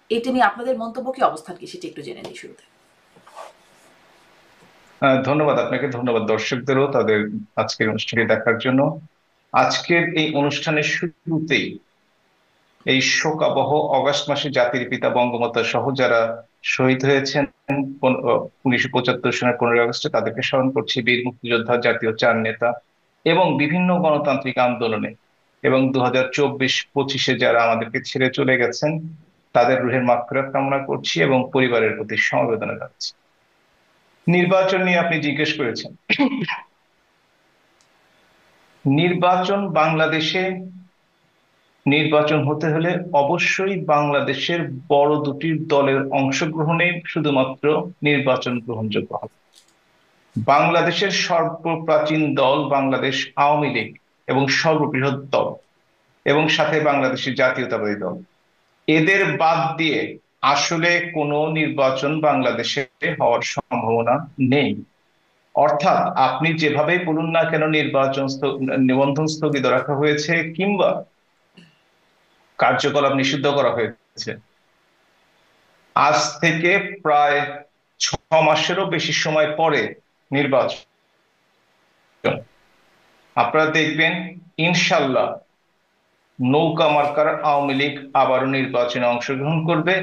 এটা নিয়ে আপনাদের মন্তব্য কি, অবস্থান কি, সেটা একটু জেনে নিই শুরুতে। ধন্যবাদ আপনাকে, ধন্যবাদ দর্শকদেরও তাদের আজকের অনুষ্ঠানটি দেখার জন্য। আজকের এই অনুষ্ঠানের শুরুতেই এই শোকাবহ অগস্ট মাসে জাতির পিতা বঙ্গমাতা সহ যারা শহীদ হয়েছেন 1975 সনের 15ই আগস্টে, তাদেরকে স্মরণ করছি। বীর মুক্তিযোদ্ধা, জাতীয় চার নেতা এবং বিভিন্ন গণতান্ত্রিক আন্দোলনে, এবং 2024-25-এ যারা আমাদেরকে ছেড়ে চলে গেছেন, তাদের রুহের মাগফিরাত কামনা করছি এবং পরিবারের প্রতি সমবেদনা জানাচ্ছি। নির্বাচন নিয়ে আপনি জিজ্ঞেস করেছেন। নির্বাচন বাংলাদেশে, নির্বাচন হতে হলে অবশ্যই বাংলাদেশের বড় দুটি দলের অংশগ্রহণে শুধুমাত্র নির্বাচন গ্রহণযোগ্য হবে। বাংলাদেশের সর্বপ্রাচীন দল বাংলাদেশ আওয়ামী লীগ এবং সর্ববৃহৎ দল, এবং সাথে বাংলাদেশের জাতীয়তাবাদী দল, এদের বাদ দিয়ে আসলে কোনো নির্বাচন বাংলাদেশে হওয়ার সম্ভাবনা নেই। অর্থাৎ আপনি যেভাবেই বলুন না কেন, নিবন্ধন স্থগিত রাখা হয়েছে কিংবা কার্যকলাপ নিষিদ্ধ করা হয়েছে, আজ থেকে প্রায় 6 মাসেরও বেশি সময় পরে নির্বাচন, আপনারা দেখবেন ইনশাল্লাহ নৌকা মার্কার আওয়ামী লীগ আবারও নির্বাচনে অংশগ্রহণ করবে।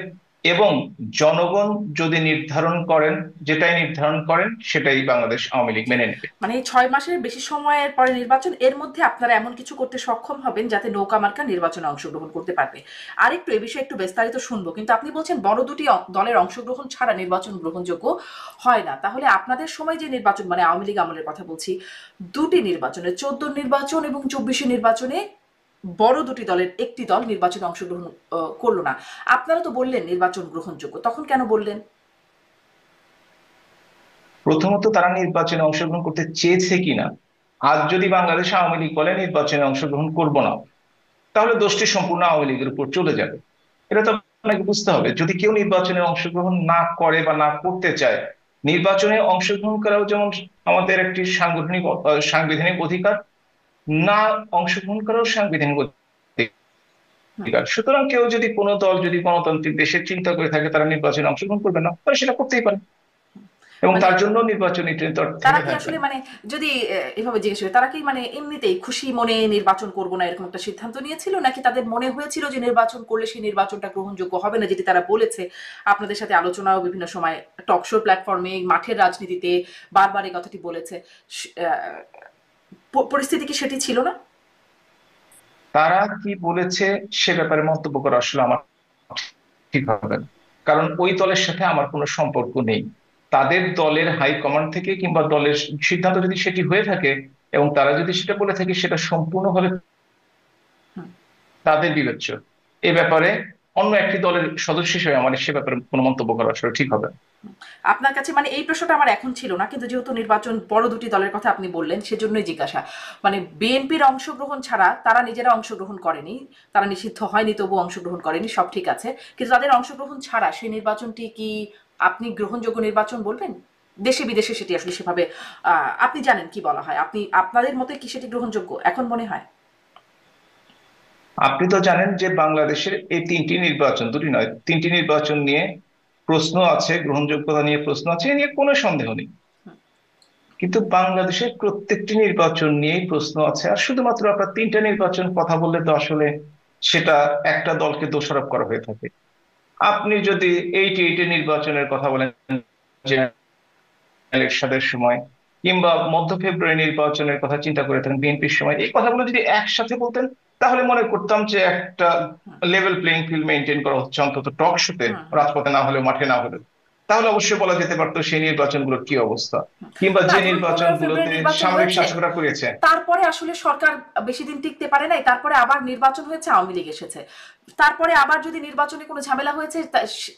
এবং জনগণ যদি নির্ধারণ করেন, যেটাই নির্ধারণ করেন সেটাই বাংলাদেশ আওয়ামী লীগ মেনে নেবে। মানে এই 6 মাসের বেশি সময়ের পরে নির্বাচন, এর মধ্যে আপনারা এমন কিছু করতে সক্ষম হবেন যাতে নৌকা মার্কা নির্বাচনে অংশগ্রহণ করতে পারবে। আর একটু এ বিষয়ে একটু বিস্তারিত শুনবো, কিন্তু আপনি বলছেন বড় দুটি দলের অংশগ্রহণ ছাড়া নির্বাচন গ্রহণযোগ্য হয় না। তাহলে আপনাদের সময় যে নির্বাচন, মানে আওয়ামী লীগ আমলের কথা বলছি, দুটি নির্বাচনে, 14 নির্বাচন এবং 24 নির্বাচনে বড় দুটি দলের একটি দল নির্বাচনে অংশগ্রহণ করলো না। আপনারা তো বললেন নির্বাচন গ্রহণযোগ্য, তখন কেন বললেন? প্রথমত তারা নির্বাচনে অংশগ্রহণ করতে চেয়েছে কিনা। আজ যদি বাংলাদেশ আওয়ামী লীগ বলে নির্বাচনে অংশগ্রহণ করব না, তাহলে দোষটি সম্পূর্ণ আওয়ামী লীগের উপর চলে যাবে। এটা তো আপনাকে বুঝতে হবে। যদি কেউ নির্বাচনে অংশগ্রহণ না করে বা না করতে চায়, নির্বাচনে অংশগ্রহণ করাও যেমন আমাদের একটি সাংবিধানিক অধিকার, না অংশগ্রহণ করাও সাংবিধানিক হুম। অধিকার। সুতরাং কেউ যদি, কোনো দল যদি গণতান্ত্রিক দেশের চিন্তা করে থাকে তারা নির্বাচনে অংশগ্রহণ করবে না, তাহলে সেটা করতেই পারে, এবং মানে তার জন্য নির্বাচনী ট্রেন তারা থেমে কি থাকবে আসলে, না। মানে যদি এভাবে জিজ্ঞেস করি, তারা কি মানে এমনিতেই খুশি মনে নির্বাচন করব না এরকম একটা সিদ্ধান্ত নিয়েছিল, নাকি তাদের মনে হয়েছিল যে নির্বাচন করলে সেই নির্বাচনটা গ্রহণযোগ্য হবে না, যেটি তারা বলেছে আপনাদের সাথে আলোচনাও বিভিন্ন সময়, টক শো প্ল্যাটফর্মে, মাঠের রাজনীতিতে বারবার এই কথাটি বলেছে? পরিস্থিতি কি সেটি ছিল না? তারা কি বলেছে সে ব্যাপারে মন্তব্য করা আসলে আমার ঠিক হবে না, কারণ ওই দলের সাথে আমার কোনো সম্পর্ক নেই। তাদের দলের হাইকমান্ড থেকে কিংবা দলের সিদ্ধান্ত যদি সেটি হয়ে থাকে এবং তারা যদি সেটা বলে থাকে, সেটা সম্পূর্ণভাবে তাদের বিবেচ্য। এ ব্যাপারে অন্য একটি দলের সদস্য হিসেবে আমার সে ব্যাপারে কোনো মন্তব্য করা আসলে ঠিক হবে না। আপনার কাছে মানে এই প্রশ্নটা আমার এখন ছিল না, কিন্তু যেহেতু নির্বাচন বড় দুটি দলের কথা আপনি বললেন, সেজন্যই জিজ্ঞাসা। মানে বিএনপির অংশগ্রহণ ছাড়া তারা নিজেরা অংশগ্রহণ করেনি, তারা নিষিদ্ধ হয়নি তবু অংশগ্রহণ করেনি, সব ঠিক আছে, কিন্তু তাদের অংশগ্রহণ ছাড়া সেই নির্বাচনটি কি আপনি গ্রহণযোগ্য নির্বাচন বলবেন? দেশে বিদেশে সেটি আসলে সেভাবে আপনি জানেন কি বলা হয়, আপনি আপনাদের মতে কি সেটি গ্রহণযোগ্য এখন মনে হয়? আপনি তো জানেন যে বাংলাদেশের এই তিনটি নির্বাচন, দুটি নয় তিনটি নির্বাচন নিয়ে প্রশ্ন আছে, গ্রহণযোগ্যতা নিয়ে প্রশ্ন আছে, এ নিয়ে কোনো সন্দেহ নেই। কিন্তু বাংলাদেশের প্রত্যেকটি নির্বাচন নিয়েই প্রশ্ন আছে। আর শুধুমাত্র আপনার তিনটা নির্বাচন কথা বললে তো আসলে সেটা একটা দলকে দোষারোপ করা হয়ে থাকে। আপনি যদি 88 নির্বাচনের কথা বলেন, যে এরশাদের সময়, কিংবা মধ্য ফেব্রুয়ারি নির্বাচনের কথা চিন্তা করে থাকেন বিএনপির সময়, এই কথাগুলো যদি একসাথে বলতেন, তাহলে মনে করতাম যে একটা লেভেল প্লেইং ফিল্ড মেনটেন করা হচ্ছে, অন্তত টক শোতে, হুম, হুম। রাজপথে না হলেও মাঠে না হলেও। তাহলে অবশ্যই বলা যেতে পারতো সেই নির্বাচনগুলোর কি অবস্থা, কিংবা না, যে ধরুন 15 ফেব্রুয়ারি নির্বাচনগুলোতে নির্বাচন সামরিক হয়েছে, শাসকরা করেছে। তারপরে আসলে সরকার বেশি দিন টিকতে পারে নাই, তারপরে আবার নির্বাচন হয়েছে, আওয়ামী লীগ এসেছে, তারপরে আবার যদি নির্বাচনে কোনো ঝামেলা হয়েছে,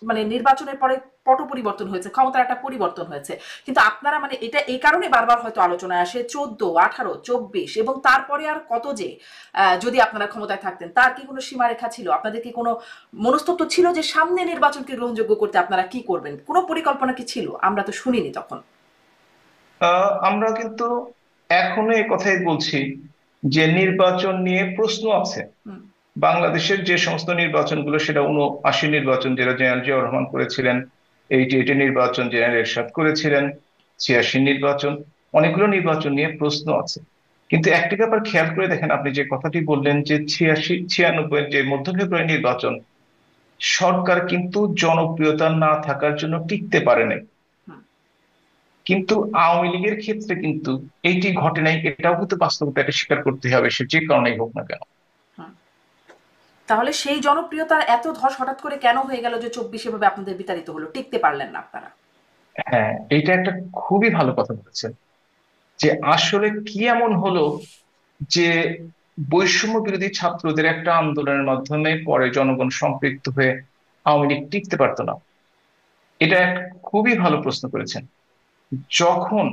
মানে নির্বাচনের পরে পট পরিবর্তন হয়েছে, ক্ষমতার একটা পরিবর্তন হয়েছে। কিন্তু আপনারা মানে এটা এই কারণে বারবার হয়তো আলোচনায় আসে 14, 18, 24 এবং তারপরে আর কত যে, যদি আপনারা ক্ষমতায় থাকতেন, তার কি কোনো সীমারেখা ছিল? আপনাদের কি কোনো মনস্তত্ত্ব ছিল যে সামনে নির্বাচনকে গ্রহণযোগ্য করতে আপনারা কি করবেন? কোনো পরিকল্পনা কি ছিল? আমরা তো শুনিনি তখন। আমরা কিন্তু এখনো এই কথাই বলছি যে নির্বাচন নিয়ে প্রশ্ন আছে। বাংলাদেশের যে সমস্ত নির্বাচনগুলো, সেটা ৭৯ নির্বাচন যেটা জেনারেল জিয়াউর রহমান করেছিলেন, 88 নির্বাচন জেনারেল এরশাদ করেছিলেন, ৮৬ নির্বাচন, অনেকগুলো নির্বাচন নিয়ে প্রশ্ন আছে। কিন্তু একটি ব্যাপার খেয়াল করে দেখেন, আপনি যে কথাটি বললেন যে ৮৬ ৯৬ যে মধ্য ফেব্রুয়ারি নির্বাচন, সরকার কিন্তু জনপ্রিয়তা না থাকার জন্য টিকতে পারে নাই। হুম, কিন্তু আওয়ামী লীগের ক্ষেত্রে কিন্তু এইটি ঘটে নাই, এটাও কিন্তু বাস্তবতা, এটা স্বীকার করতে হবে, সে যে কারণেই হোক না কেন। হুম। তাহলে সেই জনপ্রিয়তার এত ধস হঠাৎ করে কেন হয়ে গেল যে ২৪ ভাবে আপনাদের বিতাড়িত হলো, টিকতে পারলেন না আপনারা? হ্যাঁ, এটা একটা খুবই ভালো কথা বলেছেন, যে আসলে কি এমন হলো যে বৈষম্য বিরোধী ছাত্রদের একটা আন্দোলনের মাধ্যমে পরে জনগণ সম্পৃক্ত হয়ে আওয়ামী লীগ টিকতে পারতো না। এটা এক খুবই ভালো প্রশ্ন করেছেন। যখন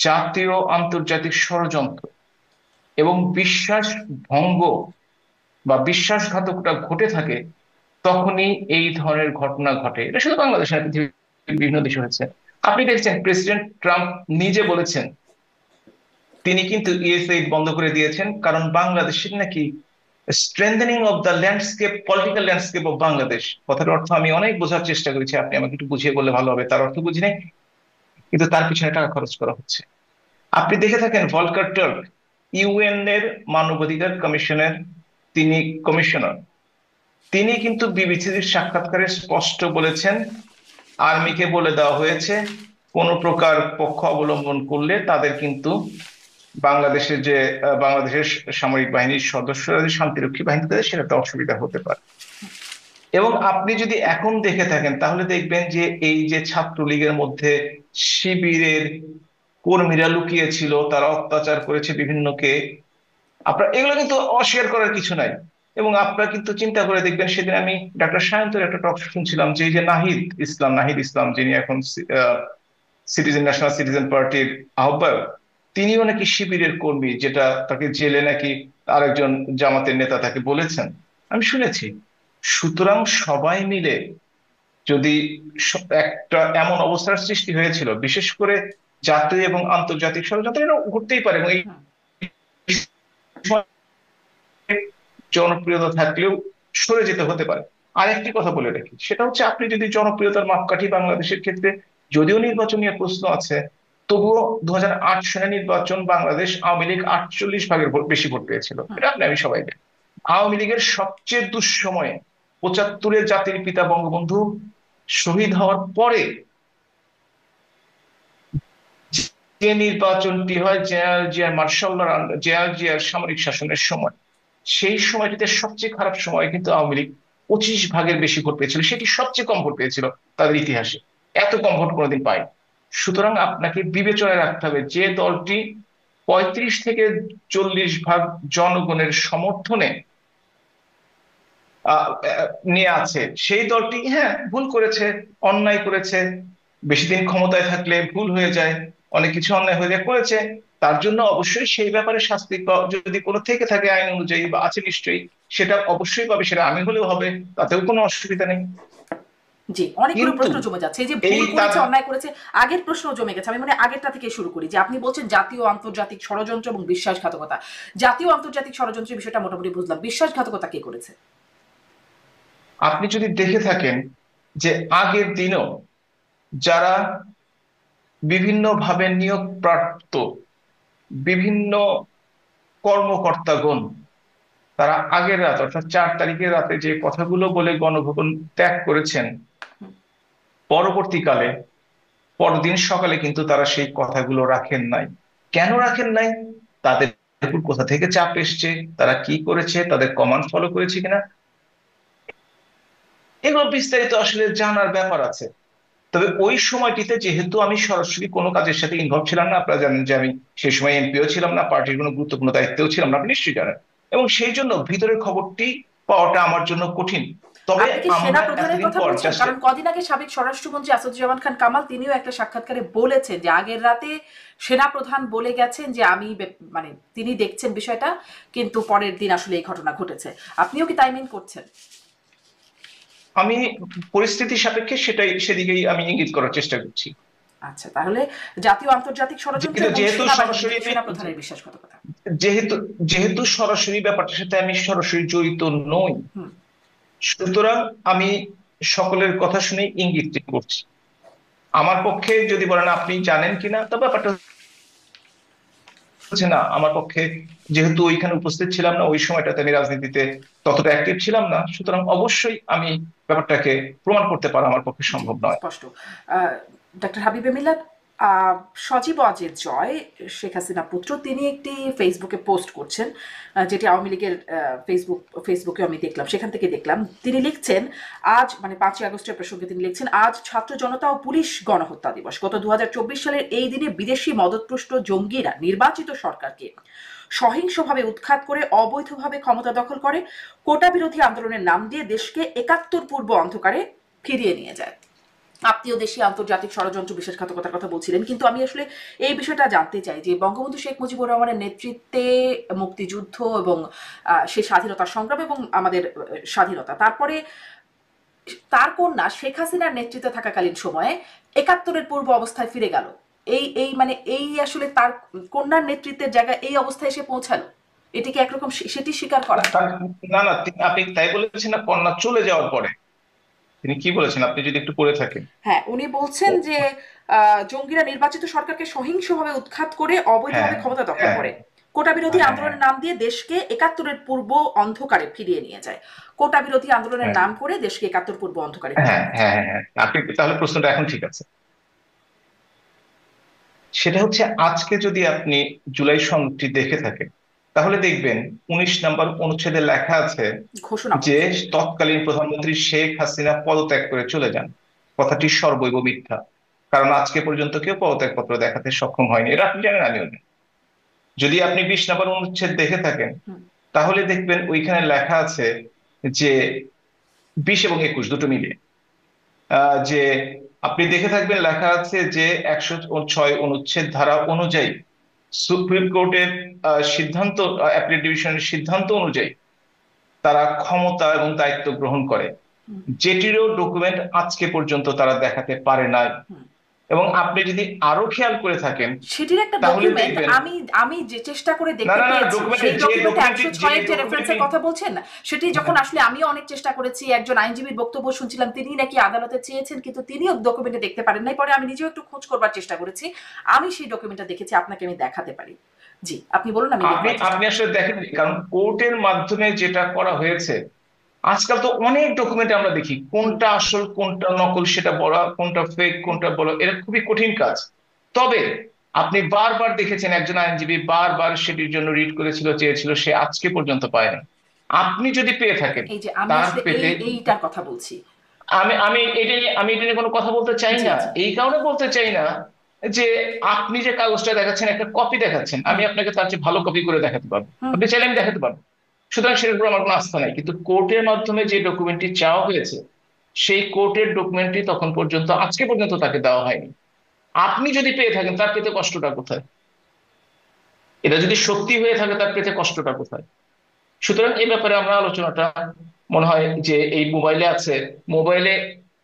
জাতীয় আন্তর্জাতিক ষড়যন্ত্র এবং বিশ্বাস ভঙ্গ বা বিশ্বাসঘাতকতা ঘটে থাকে, তখনই এই ধরনের ঘটনা ঘটে। এটা শুধু বাংলাদেশে না, পৃথিবীর বিভিন্ন দেশে হয়েছে। আপনি দেখছেন প্রেসিডেন্ট ট্রাম্প নিজে বলেছেন তিনি কিন্তু ইউএসএইড বন্ধ করে দিয়েছেন, কারণ বাংলাদেশের নাকি strengthening of the landscape, political landscape of Bangladesh. কথার অর্থ আমি অনেক বোঝার চেষ্টা করেছি, আপনি আমাকে একটু বুঝিয়ে বললে ভালো হবে। তার অর্থ বুঝি নাই, কিন্তু তার পিছনে টাকা খরচ করা হচ্ছে। আপনি দেখে থাকেন ভলকার টার্ক, ইউএন এর মানবাধিকার কমিশনের তিনি কমিশনার, তিনি কিন্তু বিবিসির সাক্ষাৎকারে স্পষ্ট বলেছেন, আর্মিকে বলে দেওয়া হয়েছে কোন প্রকার পক্ষ অবলম্বন করলে তাদের কিন্তু বাংলাদেশের যে বাংলাদেশের সামরিক বাহিনীর সদস্যরা যে শান্তিরক্ষী বাহিনীতে সেটাতে অসুবিধা হতে পারে। এবং আপনি যদি এখন দেখে থাকেন তাহলে দেখবেন যে এই যে ছাত্রলীগের মধ্যে শিবিরের কর্মীরা লুকিয়ে ছিল, তারা অত্যাচার করেছে বিভিন্নকে, আপনার এগুলো কিন্তু অস্বীকার করার কিছু নাই। এবং আপনারা কিন্তু চিন্তা করে দেখবেন, সেদিন আমি ডক্টর সায়ন্তের একটা টক শুনছিলাম, যে এই যে নাহিদ ইসলাম যিনি এখন ন্যাশনাল সিটিজেন পার্টির আহ্বায়ক, তিনিও নাকি শিবিরের কর্মী, যেটা তাকে জেলে নাকি আরেকজন জামাতের নেতা তাকে বলেছেন, আমি শুনেছি। সুতরাং সবাই মিলে যদি একটা এমন অবস্থার সৃষ্টি হয়েছিল, বিশেষ করে জাতীয় এবং আন্তর্জাতিক ষড়যন্ত্র, এটা ঘটতেই পারে, এবং এই হুম। সময় জনপ্রিয়তা থাকলেও সরে যেতে হতে পারে। আর একটি কথা বলে রাখি, সেটা হচ্ছে আপনি যদি জনপ্রিয়তার মাপকাঠি বাংলাদেশের ক্ষেত্রে, যদিও নির্বাচন নিয়ে প্রশ্ন আছে, তবুও ২০০৮ নির্বাচন বাংলাদেশ আওয়ামী লীগ ৪৮ ভাগের বেশি ভোট পেয়েছিল, হুম। এটা আমি সবাই জানি। আওয়ামী লীগের সবচেয়ে দুঃসময়ে ৭৫ জাতির পিতা বঙ্গবন্ধু শহীদ হওয়ার পরে যে নির্বাচনটি হয় জেনারেল জিয়ার সামরিক শাসনের সময়, সেই সময়টিতে সবচেয়ে খারাপ সময় কিন্তু আওয়ামী লীগ ২৫ ভাগের বেশি ভোট পেয়েছিল, সেটি সবচেয়ে কম ভোট পেয়েছিল তাদের ইতিহাসে। এত কম ভোট কোনোদিন পায়। সুতরাং আপনাকে বিবেচনায় রাখতে হবে, যে দলটি ৩৫ থেকে ৪০ ভাগ জনগণের সমর্থনে নিয়ে আছে, সেই দলটি হ্যাঁ ভুল করেছে, অন্যায় করেছে। বেশি দিন ক্ষমতায় থাকলে ভুল হয়ে যায়, অনেক কিছু অন্যায় হয়ে যায় করেছে। তার জন্য অবশ্যই সেই ব্যাপারে শাস্তি যদি কোনো থেকে থাকে আইন অনুযায়ী বা আছে নিশ্চয়ই, সেটা অবশ্যই পাবে, সেটা আমি হলেও হবে, তাতেও কোনো অসুবিধা নেই। জি, অনেকগুলো কিন্তু প্রশ্ন জমে যাচ্ছে। এই যে এই ভুল তার করেছে, অন্যায় করেছে, আগের প্রশ্ন জমে গেছে। আমি আগেরটা থেকে শুরু করি, যে আপনি বলছেন জাতীয় আন্তর্জাতিক ষড়যন্ত্র এবং বিশ্বাসঘাতকতা। জাতীয় আন্তর্জাতিক ষড়যন্ত্রের বিষয়টা মোটামুটি বুঝলাম, বিশ্বাসঘাতকতা কে করেছে? আপনি যদি দেখে থাকেন যে আগের দিনও যারা বিভিন্নভাবে নিয়োগপ্রাপ্ত বিভিন্ন কর্মকর্তাগণ, তারা আগের রাত অর্থাৎ ৪ তারিখের রাতে যে কথাগুলো বলে গণভবন ত্যাগ করেছেন, পরবর্তীকালে পরদিন সকালে কিন্তু তারা সেই কথাগুলো রাখেন নাই। কেন রাখেন নাই? তাদের উপর কোথা থেকে চাপ এসছে, তারা কি করেছে, তাদের কমান্ড ফলো করেছে কিনা, এগুলো বিস্তারিত আসলে জানার ব্যাপার আছে। তবে ওই সময়টিতে যেহেতু আমি সরাসরি কোনো কাজের সাথে ইনভলভ ছিলাম না, আপনারা জানেন যে আমি সেই সময় এমপিও ছিলাম না, পার্টির কোনো গুরুত্বপূর্ণ দায়িত্বেও ছিলাম না, আপনি নিশ্চয়ই জানেন। এবং সেই জন্য ভিতরের খবরটি পাওয়াটা আমার জন্য কঠিন। তবে আপনি কি সেনা আমরা প্রধানের এতদিন কথা পর বলছেন? জাস্ট, কারণ কদিন আগে সাবেক স্বরাষ্ট্রমন্ত্রী আসাদুজ্জামান খান কামাল তিনিও একটা সাক্ষাৎকারে বলেছেন যে আগের রাতে সেনা প্রধান বলে গেছেন যে আমি মানে তিনি দেখছেন বিষয়টা, কিন্তু পরের দিন আসলে এই ঘটনা ঘটেছে। আপনিও কি তাই মিন করছেন? আমি পরিস্থিতি সাপেক্ষে সেটাই সেদিকেই আমি ইঙ্গিত করার চেষ্টা করছি। আচ্ছা, তাহলে জাতীয় আন্তর্জাতিক ষড়যন্ত্র কিন্তু এবং যেহেতু সেনাবাহিনী সরাসরি সেনাপ্রধানের বিশ্বাসঘাতকতা। যেহেতু যেহেতু সরাসরি ব্যাপারটার সাথে আমি সরাসরি জড়িত নই, হুম। সুতরাং আমি সকলের কথা শুনে ইঙ্গিত করছি। আমার পক্ষে যদি বলেন আপনি জানেন কিনা, তবে ব্যাপারটা হচ্ছে না আমার পক্ষে, যেহেতু ওইখানে উপস্থিত ছিলাম না ওই সময়টাতে, আমি রাজনীতিতে ততটা অ্যাক্টিভ ছিলাম না, সুতরাং অবশ্যই আমি ব্যাপারটাকে প্রমাণ করতে পারা আমার পক্ষে জি, সম্ভব নয়। স্পষ্ট। ডক্টর হাবিবে মিলাদ, আহ, সজীব অজের জয়, শেখ হাসিনা পুত্র, তিনি একটি ফেসবুকে পোস্ট করছেন, যেটি আওয়ামী লীগের ফেসবুকে আমি দেখলাম, সেখান থেকে দেখলাম তিনি লিখছেন আজ, মানে 5ই আগস্টের প্রসঙ্গে তিনি লিখছেন, আজ ছাত্র জনতা ও পুলিশ গণহত্যা দিবস। গত 2024 সালের এই দিনে বিদেশি মদতপুষ্ট জঙ্গিরা নির্বাচিত সরকারকে সহিংসভাবে উৎখাত করে অবৈধভাবে ক্ষমতা দখল করে, কোটা বিরোধী আন্দোলনের নাম দিয়ে দেশকে 71 পূর্ব অন্ধকারে ফিরিয়ে নিয়ে যায়। আপনিও দেশীয় আন্তর্জাতিক ষড়যন্ত্র বিশ্বাসঘাতকতার কথা বলছিলেন, কিন্তু আমি আসলে এই বিষয়টা জানতে চাই যে বঙ্গবন্ধু শেখ মুজিবুর রহমানের নেতৃত্বে মুক্তিযুদ্ধ এবং সে স্বাধীনতা সংগ্রাম এবং আমাদের স্বাধীনতা, তারপরে তার কন্যা শেখ হাসিনার নেতৃত্বে থাকাকালীন সময়ে 71-এর পূর্ব অবস্থায় ফিরে গেল। এই মানে এই আসলে তার কন্যার নেতৃত্বের জায়গায় এই অবস্থায় এসে পৌঁছালো, এটিকে একরকম সেটি স্বীকার করা। না না, আপনি তাই বলেছেন না, কন্যা চলে যাওয়ার পরে তিনি কি বলেছেন আপনি যদি একটু পড়ে থাকেন। হ্যাঁ, উনি বলছেন ও, যে জঙ্গিরা নির্বাচিত সরকারকে সহিংসভাবে উৎখাত করে হ্যাঁ অবৈধভাবে ক্ষমতা দখল হ্যাঁ করে, কোটা বিরোধী হ্যাঁ হ্যাঁ আন্দোলনের নাম দিয়ে দেশকে 71-এর পূর্ব অন্ধকারে ফিরিয়ে নিয়ে যায়। কোটা বিরোধী আন্দোলনের হ্যাঁ নাম করে দেশকে 71 পূর্ব অন্ধকারে হ্যাঁ ফিরিয়ে নিয়ে হ্যাঁ যায়। হ্যাঁ হ্যাঁ, আপনি তাহলে প্রশ্নটা এখন ঠিক আছে। সেটা হচ্ছে, আজকে যদি আপনি জুলাই সনদটি দেখে থাকেন তাহলে দেখবেন 19 নম্বর অনুচ্ছেদে লেখা আছে যে ঘোষণাপত্র। তৎকালীন প্রধানমন্ত্রী শেখ হাসিনা পদত্যাগ করে চলে যান। কথাটি সর্বৈব মিথ্যা, কারণ আজকে পর্যন্ত কেউ পদত্যাগ পত্র দেখাতে সক্ষম হয়নি, এটা আপনি জানেন আমিও জানি। যদি আপনি 20 নম্বর অনুচ্ছেদ দেখে থাকেন হুম। তাহলে দেখবেন ওইখানে লেখা আছে যে 20 এবং 21 দুটো মিলিয়ে, যে আপনি দেখে থাকবেন লেখা আছে যে 106 অনুচ্ছেদ ধারা অনুযায়ী সুপ্রিম কোর্টের সিদ্ধান্ত, অ্যাপিলেট ডিভিশনের সিদ্ধান্ত অনুযায়ী তারা ক্ষমতা এবং দায়িত্ব গ্রহণ করে, হুম। যেটিরও ডকুমেন্ট আজকে পর্যন্ত তারা দেখাতে পারে নাই। হুম। এবং আপনি যদি আরো খেয়াল করে থাকেন সেটির একটা তাহলে ডকুমেন্ট দেখবেন, আমি আমি যে চেষ্টা করে না দেখতে না না, পেয়েছি, ডকুমেন্ট সেই যে ডকুমেন্টে ডকুমেন্টটি 106-এর যে ডকুমেন্টটি রেফারেন্সের কথা বলছেন না, সেটি যখন আসলে আমিও অনেক চেষ্টা করেছি, একজন আইনজীবীর বক্তব্য শুনছিলাম, তিনি নাকি আদালতে চেয়েছেন কিন্তু তিনিও ডকুমেন্টে দেখতে পারেন নাই, পরে আমি নিজেও একটু খোঁজ করবার চেষ্টা করেছি, আমি সেই ডকুমেন্টটা দেখেছি, আপনাকে আমি দেখাতে পারি। জি, আপনি বলুন, আমি আপনি দেখবার চেষ্টা আপনি করি। আসলে দেখেননি, কারণ কোর্টের মাধ্যমে যেটা করা হয়েছে, আজকাল তো অনেক ডকুমেন্টে আমরা দেখি হুম। কোনটা আসল কোনটা নকল সেটা বলা, কোনটা ফেক কোনটা বলা, এটা খুবই কঠিন কাজ। তবে আপনি বারবার দেখেছেন একজন আইনজীবী বারবার সেটির জন্য রিট করেছিল, চেয়েছিল, সে আজকে পর্যন্ত পায়নি। আপনি যদি পেয়ে থাকেন এই যে আমি তার আসলে পেতে, এইটার কথা বলছি। আমি এটা নিয়ে কোনো কথা বলতে চাই জি, না, জি। এই কারণে বলতে চাই না যে আপনি যে কাগজটা দেখাচ্ছেন একটা কপি দেখাচ্ছেন, আমি হুম। আপনাকে তার চেয়ে ভালো কপি করে দেখাতে পারবো, হুম। আপনি চাইলে আমি দেখাতে পারবো। সুতরাং সেটার উপর আমার কোনো আস্থা নাই, কিন্তু কোর্টের মাধ্যমে যে ডকুমেন্টটি চাওয়া হয়েছে সেই কোর্টের ডকুমেন্টটি তখন পর্যন্ত, আজকে পর্যন্ত তাকে দেওয়া হয়নি। আপনি যদি পেয়ে থাকেন তার পেতে কষ্টটা কোথায়? এটা যদি সত্যি হয়ে থাকে তার পেতে কষ্টটা কোথায়? সুতরাং এই ব্যাপারে আমরা আলোচনাটা, মনে হয় যে এই মোবাইলে আছে, মোবাইলে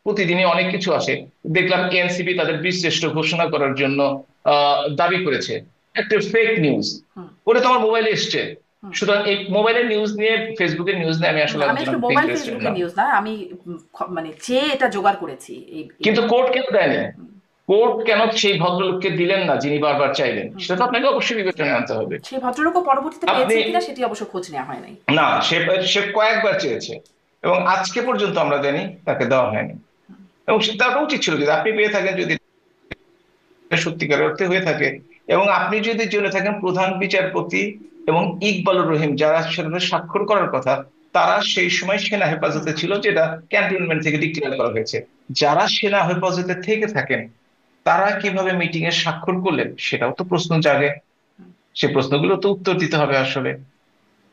প্রতিদিনই অনেক কিছু আসে। দেখলাম এনসিপি তাদের বীরশ্রেষ্ঠ ঘোষণা করার জন্য দাবি করেছে, একটা ফেক নিউজ, হুম। ওটা তো আমার মোবাইলে এসছে। হুম। সুতরাং এই মোবাইলের নিউজ নিয়ে, ফেসবুকের নিউজ নিয়ে আমি আসলে আমি আলোচনা আসলে করতে মোবাইল ইন্টারেস্টেড ফেসবুকের না। নিউজ না, আমি মানে চেয়ে এটা জোগাড় করেছি এই কিন্তু কোর্ট কেন দেয়নি? কোর্ট কেন সেই ভদ্রলোককে দিলেন না যিনি বারবার চাইলেন? হুম। সেটা তো আপনাকে অবশ্যই বিবেচনায় আনতে হবে। সেই ভদ্রলোকও পরবর্তীতে আপনি, পেয়েছেন কিনা সেটি অবশ্য খোঁজ নেওয়া হয় নাই। না, সে সে কয়েকবার চেয়েছে এবং আজকে পর্যন্ত আমরা জানি তাকে দেওয়া হয়নি। এবং তার উচিত ছিল, যদি আপনি পেয়ে থাকেন, যদি এটা সত্যিকার অর্থে হয়ে থাকে, এবং আপনি যদি জেনে থাকেন প্রধান বিচারপতি এবং ইকবালুর রহিম যারা সেখানে স্বাক্ষর করার কথা, তারা সেই সময় সেনা হুম। হেফাজতে হুম। ছিল, যেটা ক্যান্টনমেন্ট থেকে ডিক্লেয়ার করা হয়েছে। যারা সেনা হেফাজতে থেকে থাকেন তারা কিভাবে মিটিং এ স্বাক্ষর করলেন সেটাও তো প্রশ্ন জাগে। সে প্রশ্নগুলো তো উত্তর দিতে হবে আসলে।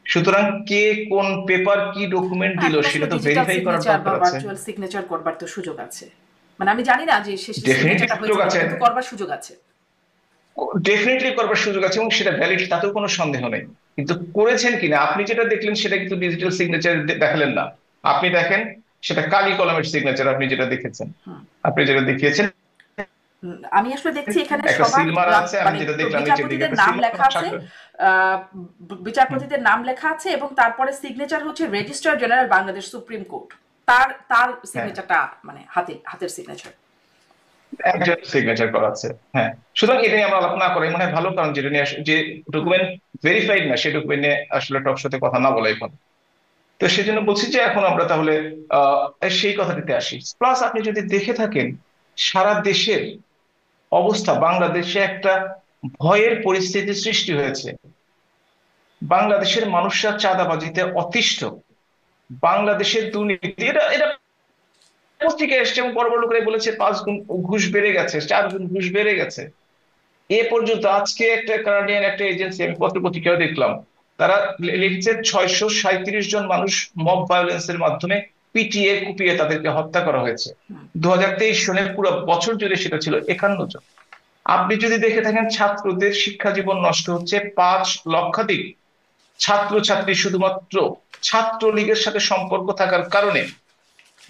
সুতরাং কে কোন পেপার কি ডকুমেন্ট দিল এখন আসলে সেটা তো ডিজিটাল ভেরিফাই করার সিগনেচার বা দরকার আছে। ভার্চুয়াল সিগনেচার করবার তো সুযোগ আছে, মানে আমি জানি না যে শেষ ডেফিনেটলি সিগনেচারটা সুযোগ হয়েছে কিনা, আছে, কিন্তু করবার সুযোগ আছে। ডেফিনেটলি করবার সুযোগ আছে এবং সেটা ভ্যালিড, তাতেও কোনো সন্দেহ নেই। কিন্তু করেছেন কিনা, আপনি যেটা দেখলেন সেটা কিন্তু ডিজিটাল সিগনেচার দেখালেন না। আপনি দেখেন সেটা কালি কলমের সিগনেচার, আপনি যেটা দেখেছেন, হুম। আপনি যেটা দেখিয়েছেন আমি আসলে দেখছি এখানে একটা সবার সিল মারা আছে, আমি মানে যেটা দেখলাম নিচের দিকে বিচারপতিদের একটা নাম সিল লেখা আছে, স্বাক্ষর। আহ, হুম, বিচারপতিদের নাম লেখা আছে, এবং তারপরে সিগনেচার হচ্ছে registrar general Bangladesh supreme court, তার তার হ্যাঁ, সিগনেচারটা মানে হাতের সিগনেচার। একজন সিগনেচার করা আছে। হ্যাঁ, সুতরাং এটা নিয়ে আমরা আলাপ না করাই মনে হয় ভালো, কারণ যেটা নিয়ে যে হুম। ডকুমেন্ট ভেরিফাইড না সেই ডকুমেন্ট নিয়ে আসলে টক শোতে কথা না বলাই ভালো। তো সেই জন্য বলছি যে এখন আমরা তাহলে সেই কথাটিতে আসি। প্লাস আপনি যদি দেখে থাকেন সারা দেশের অবস্থা, বাংলাদেশে একটা ভয়ের পরিস্থিতি সৃষ্টি হয়েছে। বাংলাদেশের মানুষরা চাঁদাবাজিতে অতিষ্ঠ, বাংলাদেশের দুর্নীতি, এটা এটা পত্রিকায় এসছে এবং বড় বড় লোকেরা বলেছে 5 গুণ ঘুষ বেড়ে গেছে, 4 গুণ ঘুষ বেড়ে গেছে। এ পর্যন্ত আজকে একটা কানাডিয়ান একটা এজেন্সি, আমি পত্র পত্রিকাও দেখলাম, তারা লিখছে 637 জন মানুষ মব ভায়োলেন্সের মাধ্যমে পিটিয়ে কুপিয়ে তাদেরকে হত্যা করা হয়েছে। 2023 সনে পুরো বছর জুড়ে সেটা ছিল 51 জন। আপনি যদি দেখে থাকেন ছাত্রদের শিক্ষা জীবন নষ্ট হচ্ছে, 5 লক্ষাধিক ছাত্রছাত্রী শুধুমাত্র ছাত্রলীগের সাথে সম্পর্ক থাকার কারণে,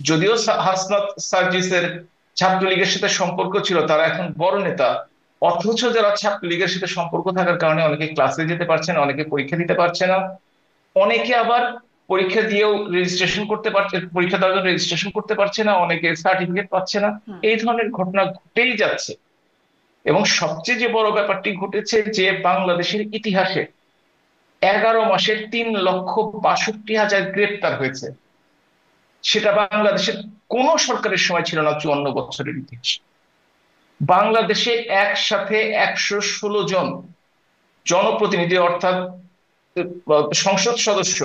যদিও হাসনাত সার্জিসের ছাত্রলীগের সাথে সম্পর্ক ছিল, তারা এখন বড় নেতা, অথচ যারা ছাত্রলীগের সাথে সম্পর্ক থাকার কারণে অনেকে ক্লাসে যেতে পারছে না, অনেকে পরীক্ষা দিতে পারছে না, অনেকে আবার পরীক্ষা দিয়েও রেজিস্ট্রেশন করতে পারছে, পরীক্ষা দেওয়ার জন্য রেজিস্ট্রেশন করতে পারছে না, অনেকে সার্টিফিকেট পাচ্ছে না। এই ধরনের ঘটনা ঘটেই যাচ্ছে। এবং সবচেয়ে যে বড় ব্যাপারটি ঘটেছে যে বাংলাদেশের ইতিহাসে 11 মাসে 3,62,000 গ্রেপ্তার হয়েছে। সেটা বাংলাদেশের কোন সরকারের সময় ছিল না 54 বছরের ইতিহাস। বাংলাদেশে একসাথে 116 জন জনপ্রতিনিধি অর্থাৎ সংসদ সদস্য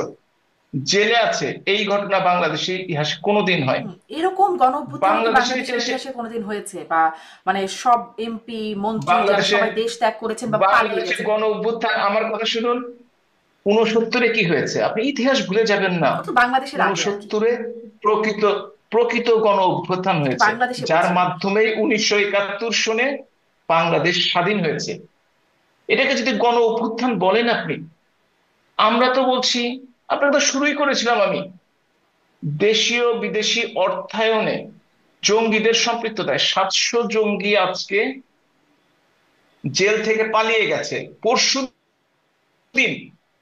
জেলে আছে, এই ঘটনা বাংলাদেশের ইতিহাসে কোনোদিন হয়নি। এরকম গণ অভ্যুত্থানও কি বাংলাদেশের বাংলাদেশের ইতিহাসে, ইতিহাসে কোনোদিন হয়েছে? বা মানে সব এমপি মন্ত্রী যারা বাংলাদেশে সবাই দেশ ত্যাগ করেছেন বা পালিয়ে বাংলাদেশের গেছেন? গণ অভ্যুত্থান, আমার কথা শুনুন, 69-এ কি হয়েছে আপনি ইতিহাস ভুলে যাবেন না। ও তো বাংলাদেশের আগে আর কি। 69-এ প্রকৃত প্রকৃত গণ অভ্যুত্থান কিন্তু হয়েছে, বাংলাদেশে যার বলছি আমি। মাধ্যমে 1971 সনে বাংলাদেশ স্বাধীন হয়েছে। এটাকে যদি গণ অভ্যুত্থান বলেন আপনি, আমরা তো বলছি, আপনারা তো শুরুই করেছিলাম আমি, দেশীয় বিদেশি অর্থায়নে জঙ্গিদের সম্পৃক্ততায় 700 জঙ্গি আজকে জেল থেকে পালিয়ে গেছে। পরশু দিন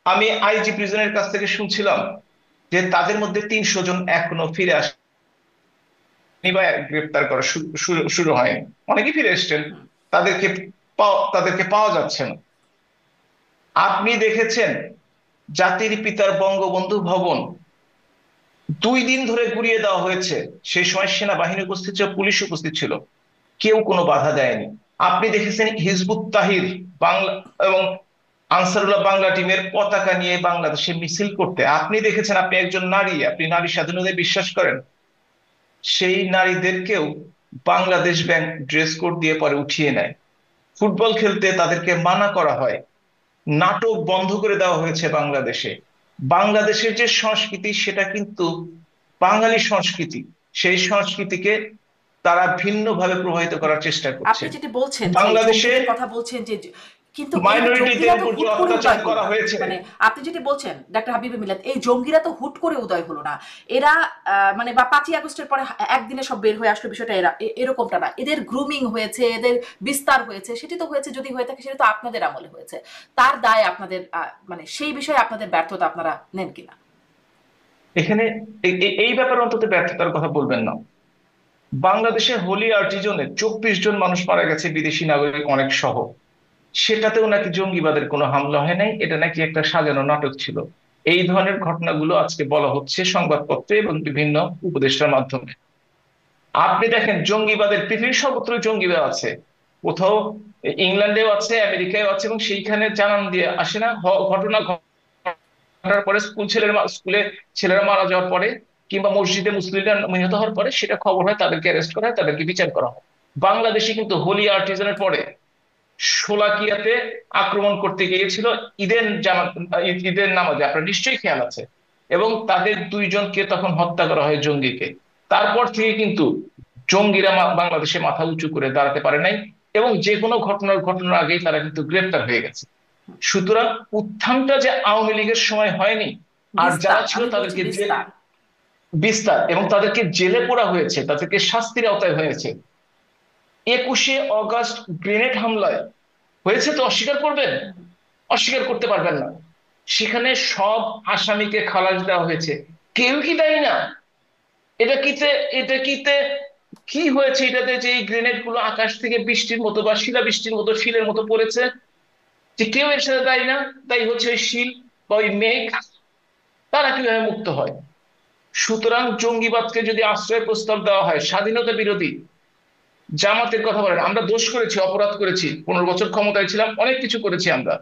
আমি আইজি প্রিজনের কাছ থেকে শুনছিলাম যে তাদের মধ্যে 300 জন এখনো ফিরে আসেনি বা গ্রেপ্তার করা শুরু শুরু শুরু হয়নি। অনেকেই ফিরে এসছেন, তাদেরকে তাদেরকে পাওয়া যাচ্ছে না। আপনি দেখেছেন জাতির পিতার বঙ্গবন্ধু ভবন 2 দিন ধরে গুড়িয়ে দেওয়া হয়েছে, সেই সময় সেনাবাহিনী উপস্থিত ছিল, পুলিশ উপস্থিত ছিল, কেউ কোনো বাধা দেয়নি। আপনি দেখেছেন হিজবুত তাহির বাংলা এবং আনসারুল্লাহ বাংলা টিমের পতাকা নিয়ে বাংলাদেশে মিছিল করতে, আপনি দেখেছেন, আপনি একজন নারী, আপনি নারী স্বাধীনতায় বিশ্বাস করেন, সেই নারীদেরকেও বাংলাদেশ ব্যাংক ড্রেস কোড দিয়ে পরে উঠিয়ে নেয়। ফুটবল খেলতে তাদেরকে মানা করা হয়, নাটক বন্ধ করে দেওয়া হয়েছে বাংলাদেশে। বাংলাদেশের যে সংস্কৃতি সেটা কিন্তু বাঙালি সংস্কৃতি, সেই সংস্কৃতিকে তারা ভিন্নভাবে প্রভাবিত করার চেষ্টা করছে। আপনি যেটি বলছেন যে বাংলাদেশে জঙ্গিদের কথা বলছেন যে কিন্তু এই মাইনরিটিদের জঙ্গিরা তো উপর যে হুট করে অত্যাচার উদয় হলো করা না। হয়েছে, মানে আপনি যেটি বলছেন ডাক্তার হাবিবে মিলাদ, এই জঙ্গিরা তো হুট করে উদয় হলো না। এরা মানে বা 5ই আগস্টের পরে একদিনে সব বের হয়ে আসলো, বিষয়টা এরা এরকমটা না। এদের গ্রুমিং হয়েছে, এদের বিস্তার হয়েছে, সেটি তো হয়েছে, যদি হয়ে থাকে সেটা তো আপনাদের আমলে হয়েছে। তার দায় আপনাদের, মানে সেই বিষয়ে আপনাদের ব্যর্থতা আপনারা নেন কিনা? এখানে এই ব্যাপারে অন্তত ব্যর্থতার কথা বলবেন না। বাংলাদেশে হোলি আর্টিজনে 24 জন মানুষ মারা গেছে, বিদেশি নাগরিক অনেক সহ, সেটাতেও নাকি জঙ্গিবাদের কোনো হামলা হয় নাই, এটা নাকি একটা সাজানো নাটক ছিল। এই ধরনের ঘটনাগুলো আজকে বলা হচ্ছে সংবাদপত্রে এবং বিভিন্ন উপদেষ্টার মাধ্যমে। আপনি দেখেন জঙ্গিবাদের পৃথিবীর সর্বত্র জঙ্গিবাদ আছে, কোথাও ইংল্যান্ডেও আছে, আমেরিকায়ও আছে, এবং সেইখানে জানান দিয়ে আসে না। ঘটনা ঘটার পরে স্কুলে ছেলেরা মারা যাওয়ার পরে, কিংবা মসজিদে মুসলিমরা নিহত হওয়ার পরে সেটা খবর হয়, তাদেরকে অ্যারেস্ট করা হয়, তাদেরকে বিচার করা হয়। বাংলাদেশে কিন্তু হোলি আর্টিজানের পরে শোলাকিয়াতে আক্রমণ করতে গিয়েছিল ঈদের নামাজে, আপনার নিশ্চয়ই খেয়াল আছে, এবং তাদের 2 জনকে তখন হত্যা করা হয় জঙ্গিকে। তারপর থেকে কিন্তু জঙ্গিরা বাংলাদেশে মাথা উঁচু করে দাঁড়াতে পারে নাই, এবং যে কোনো ঘটনার আগেই তারা কিন্তু গ্রেপ্তার হয়ে গেছে। সুতরাং উত্থানটা যে আওয়ামী লীগের সময় হয়নি, আর বিস্তার, যারা ছিল আমি বলছি তাদেরকে বিস্তার। বিস্তার এবং তাদেরকে জেলে পোড়া হয়েছে, তাদেরকে শাস্তির আওতায় হয়েছে। 21শে অগস্ট গ্রেনেড হামলায় হয়েছে তো অস্বীকার করবেন? অস্বীকার করতে পারবেন না। সেখানে সব আসামিকে খালাস দেওয়া হয়েছে, কেউ কি দায়ী না? এটা কিতে এটা কিতে কি হয়েছে এটাতে যে এই গ্রেনেড গুলো আকাশ থেকে বৃষ্টির মতো বা শিলা বৃষ্টির মতো শিলের মতো পড়েছে, যে কেউ এর সাথে দায়ী না? দায়ী হচ্ছে ওই শিল বা ওই মেঘ। তারা কিভাবে মুক্ত হয়? সুতরাং জঙ্গিবাদকে যদি আশ্রয় প্রস্তাব দেওয়া হয়, স্বাধীনতা বিরোধী জামাতের কথা বলেন, আমরা দোষ করেছি, অপরাধ করেছি, 15 বছর ক্ষমতায় ছিলাম, অনেক কিছু করেছি আমরা,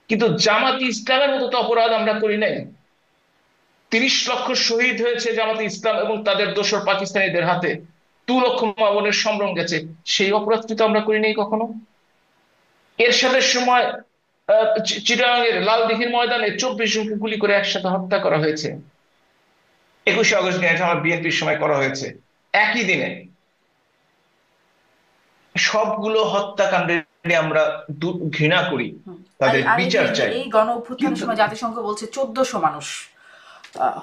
কিন্তু জামাত ইসলামের মতো তো অপরাধ আমরা করি নাই। 30 লক্ষ শহীদ হয়েছে জামাতে ইসলাম এবং তাদের দোসর পাকিস্তানিদের হাতে, 2 লক্ষ মা বোনের সম্ভ্রম গেছে, সেই অপরাধটি তো আমরা করি নাই কখনো। এরশাদের সময় চিটাগাংয়ের লালদিঘির ময়দানে 24 জনকে গুলি করে একসাথে হত্যা করা হয়েছে। 21শে অগস্ট নিয়ে আমার বিএনপির সময় করা হয়েছে একই দিনে। সবগুলো হত্যাকাণ্ডে আমরা ঘৃণা করি, আর তাদের আর এই যে বিচার চাই। এই গণ অভ্যুত্থানের কিন্তু সময় জাতিসংঘ বলছে 1400 মানুষ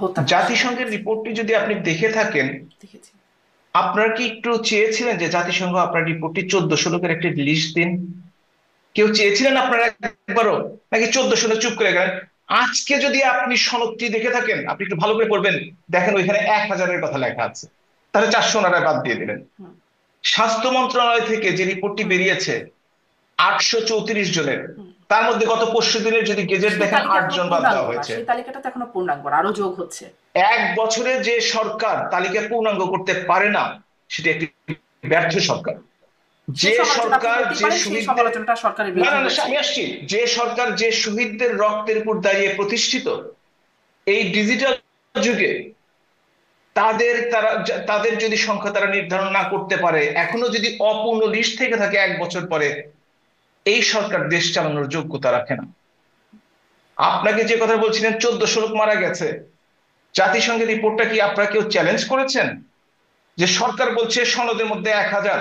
হত্যাকাণ্ড জাতিসংঘের হয়েছে। রিপোর্টটি যদি আপনি দেখে থাকেন, দেখেছি। আপনার কি একটু চেয়েছিলেন যে জাতিসংঘ আপনার রিপোর্টটি 1400 লোকের একটি লিস্ট দিন? কেউ চেয়েছিলেন আপনারা একবারও? নাকি 1400 চুপ করে গেলেন? আজকে যদি আপনি সনদটি দেখে থাকেন, আপনি একটু ভালো করে পড়বেন, দেখেন ওইখানে 1000-এর কথা লেখা আছে, তাহলে 400 ওনারা বাদ দিয়ে দিলেন। হুম, স্বাস্থ্য মন্ত্রণালয় থেকে যে রিপোর্টটি হুম, বেরিয়েছে 834 জনের, হুম। তার মধ্যে গত পরশু দিনের যদি গেজেট সেই দেখেন তালিকা 8 এখনো জন বাদ পূর্ণাঙ্গ দেওয়া না, হয়েছে। সেই তালিকাটা তো এখনো পূর্ণাঙ্গ না, আরো যোগ হচ্ছে। 1 বছরে যে সরকার তালিকা পূর্ণাঙ্গ করতে পারে না, সেটি একটি ব্যর্থ সরকার। সেই যে সমালোচনা আপনি সরকার করতেই যে পারেন, সেই শহীদদের, সমালোচনাটা সরকারের না না বিরুদ্ধে না, হয়েছে। আমি আসছি, যে সরকার যে শহীদদের রক্তের উপর দাঁড়িয়ে প্রতিষ্ঠিত, এই ডিজিটাল যুগে তাদের যদি সংখ্যা তারা নির্ধারণ না করতে পারে, এখনো যদি অপূর্ণ লিস্ট থেকে থাকে 1 বছর পরে, এই সরকার দেশ চালানোর যোগ্যতা রাখে না। আপনাকে যে কথা বলছিলেন 1400 লোক মারা গেছে, জাতিসংঘের রিপোর্টটা কি আপনারা কেউ চ্যালেঞ্জ করেছেন? যে সরকার বলছে সনদের মধ্যে 1000,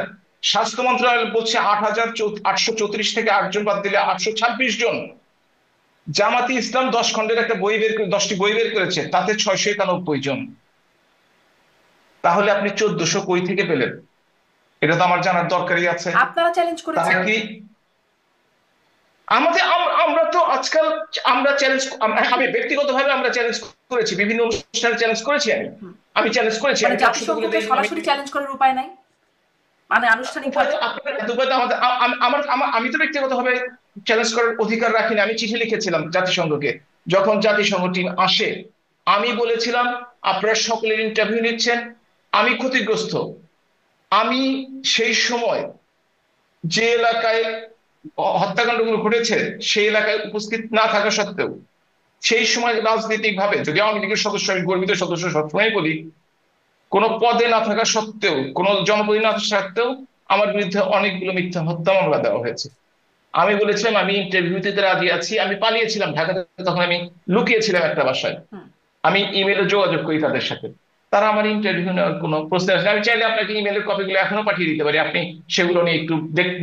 স্বাস্থ্য মন্ত্রণালয় বলছে 8,834 থেকে 8 জন বাদ দিলে 826 জন, জামাতি ইসলাম 10 খণ্ডের একটা বই বের করে 10টি বই বের করেছে, তাতে 691 জন। তাহলে আপনি 1400 কই থেকে পেলেন? এটা তো আমার জানার দরকারই আছে। আপনারা চ্যালেঞ্জ তারা করেছেন। কি আমাদের আমরা তো আজকাল আমরা চ্যালেঞ্জ, আমি ব্যক্তিগতভাবে আমরা চ্যালেঞ্জ করেছি, বিভিন্ন অনুষ্ঠানে চ্যালেঞ্জ করেছি, আমি হুম। আমি চ্যালেঞ্জ করেছি, মানে আমি কি অসত্য বলে জাতিসংঘকে দেই? আমি সরাসরি চ্যালেঞ্জ করার উপায় নাই, মানে আনুষ্ঠানিক উপায় ভাবে। তো আপনার উপায় তো আমাদের, আমি তো ব্যক্তিগতভাবে চ্যালেঞ্জ করার অধিকার রাখিনি। আমি চিঠি লিখেছিলাম জাতিসংঘকে, যখন জাতিসংঘ টিম আসে, আমি বলেছিলাম আপনারা সকলের ইন্টারভিউ নিচ্ছেন, আমি ক্ষতিগ্রস্ত। আমি সেই সময় যে এলাকায় হত্যাকাণ্ডগুলো ঘটেছে সেই এলাকায় উপস্থিত না থাকা সত্ত্বেও, সেই সময় রাজনৈতিক ভাবে, যদি আওয়ামী লীগের সদস্য, আমি গর্বিত সদস্য সবসময় বলি, কোনো পদে না থাকা সত্ত্বেও, কোনো জনপ্রতিনিধি না থাকা সত্ত্বেও আমার বিরুদ্ধে অনেকগুলো মিথ্যা হত্যা মামলা দেওয়া হয়েছে। আমি বলেছিলাম আমি ইন্টারভিউ দিতে রাজি আছি, আমি পালিয়েছিলাম ঢাকাতে, তখন আমি লুকিয়েছিলাম একটা বাসায়, হুম। আমি ইমেলে যোগাযোগ করি তাদের সাথে, তারা আমার ইন্টারভিউ নেওয়ার কোনো প্রশ্ন আসে না। আমি চাইলে আপনাকে ইমেলের কপিগুলো এখনো পাঠিয়ে দিতে পারি, আপনি সেগুলো নিয়ে একটু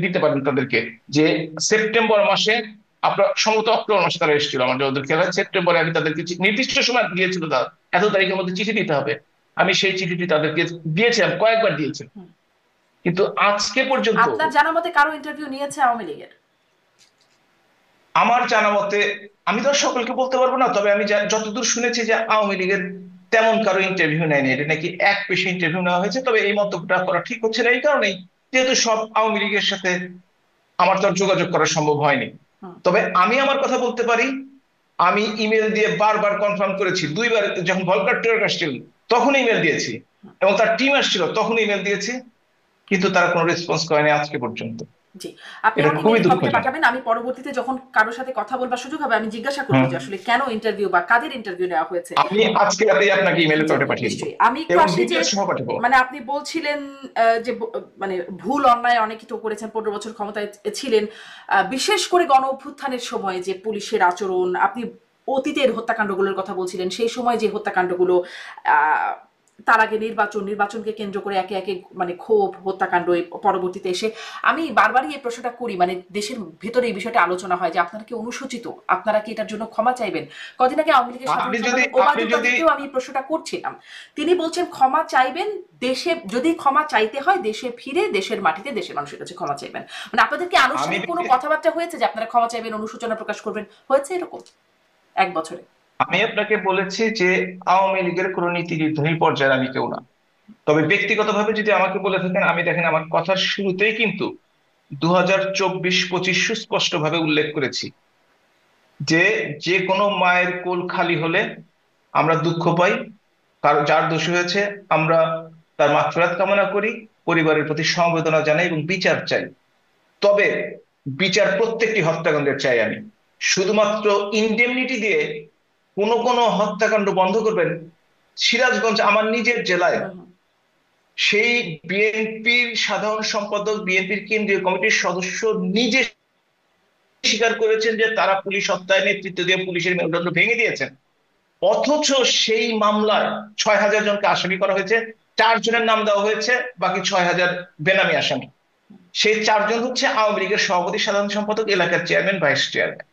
দিতে পারেন তাদেরকে, যে সেপ্টেম্বর মাসে, আপনার সম্ভবত অক্টোবর মাসে তারা এসেছিল আমার ওদের খেলা, সেপ্টেম্বরে আমি তাদেরকে নির্দিষ্ট সময় দিয়েছিল, তারা এত তারিখের মধ্যে চিঠি দিতে হবে, আমি সেই চিঠিটি তাদেরকে দিয়েছিলাম, কয়েকবার দিয়েছি, হুম। কিন্তু আজকে পর্যন্ত আপনার জানা মতে কারো ইন্টারভিউ নিয়েছে আওয়ামী লীগের? আমার জানা মতে, আমি তো আর সকলকে বলতে পারবো না, তবে আমি যতদূর শুনেছি যে আওয়ামী লীগের তেমন কারো ইন্টারভিউ নেয়নি, এটা নাকি এক পেশে ইন্টারভিউ নেওয়া হয়েছে। তবে এই মন্তব্যটা করা ঠিক হচ্ছে না এই কারণেই, যেহেতু সব আওয়ামী লীগের সাথে আমার তো আর যোগাযোগ করা সম্ভব হয়নি। হুম। তবে আমি আমার কথা বলতে পারি, আমি ইমেল দিয়ে বারবার কনফার্ম করেছি, 2বার যখন ভলকার টুয়ার্ক আসছিল তখন ইমেল দিয়েছি, এবং তার টিম আসছিল তখন ইমেল দিয়েছি, কিন্তু তারা কোনো রেসপন্স করেনি আজকে পর্যন্ত। জি, আপনি এটা আমার খুবই ইমেইল কপিটা দুঃখজনক। পাঠাবেন, আমি পরবর্তীতে যখন কারোর সাথে কথা বলবার সুযোগ হবে আমি জিজ্ঞাসা করবো হুম, যে আসলে কেন ইন্টারভিউ বা কাদের ইন্টারভিউ নেওয়া হয়েছে। আমি আজকে রাতেই আপনাকে ইমেল জি, করে পাঠিয়ে দেবো নিশ্চয়ই। আমি একটু এবং আসি যে ডিটেলস সহ পাঠাবো। মানে আপনি বলছিলেন যে মানে ভুল অন্যায় অনেকে তো করেছেন, 15 বছর ক্ষমতায় ছিলেন, বিশেষ করে গণ অভ্যুত্থানের সময় যে পুলিশের আচরণ, আপনি অতীতের হত্যাকাণ্ডগুলোর কথা বলছিলেন, সেই সময় যে হত্যাকাণ্ডগুলো তার আগে নির্বাচনকে কেন্দ্র করে একে একে মানে ক্ষোভ হত্যাকাণ্ড পরবর্তীতে এসে আমি বারবারই এই প্রশ্নটা করি, মানে দেশের ভেতরে এই বিষয়টা আলোচনা হয় যে আপনারা কি অনুশোচিত, আপনারা কি এটার জন্য ক্ষমা চাইবেন। কদিন আগে আওয়ামী লীগের সাধারণ সম্পাদক আপনি ওবায়দুল যদি কাদেরকেও আমি এই প্রশ্নটা করছিলাম। তিনি বলছেন ক্ষমা চাইবেন, দেশে যদি ক্ষমা চাইতে হয় দেশে ফিরে দেশের মাটিতে দেশের মানুষের কাছে ক্ষমা চাইবেন। মানে আপনাদের কি আমি আনুষ্ঠানিক কোনো কথাবার্তা হয়েছে যে আপনারা ক্ষমা চাইবেন, অনুশোচনা প্রকাশ করবেন, হয়েছে এরকম 1 বছরে? আমি আপনাকে বলেছি যে আওয়ামী লীগের কোন নীতি নির্ধারণী পর্যায়ে আমি কেউ না। তবে ব্যক্তিগতভাবে যদি আমাকে বলে থাকেন, আমি দেখেন আমার কথার শুরুতেই কিন্তু 2024-25 সুস্পষ্টভাবে উল্লেখ করেছি যে যে কোনো মায়ের কোল খালি হলে আমরা দুঃখ পাই, কারণ যার দোষী হয়েছে আমরা তার মাগফিরাত কামনা করি, পরিবারের প্রতি সমবেদনা জানাই এবং বিচার চাই। তবে বিচার প্রত্যেকটি হত্যাকাণ্ডের চাই আমি। শুধুমাত্র ইনডেমনিটি দিয়ে কোন কোন হত্যাকাণ্ড বন্ধ করবেন, সিরাজগঞ্জ আমার নিজের জেলায় হুম হুম সেই বিএনপির সাধারণ সম্পাদক, বিএনপির কেন্দ্রীয় কমিটির সদস্য নিজে স্বীকার করেছেন যে তারা পুলিশ হত্যায় নেতৃত্ব দিয়ে পুলিশের মেরুদণ্ড ভেঙে দিয়েছেন। অথচ সেই মামলায় 6,000 জনকে আসামি করা হয়েছে, 4 জনের নাম দেওয়া হয়েছে, বাকি 6,000 বেনামি আসামি। সেই 4 জন হচ্ছে আওয়ামী লীগের সভাপতি, সাধারণ সম্পাদক, এলাকার চেয়ারম্যান, ভাইস চেয়ারম্যান।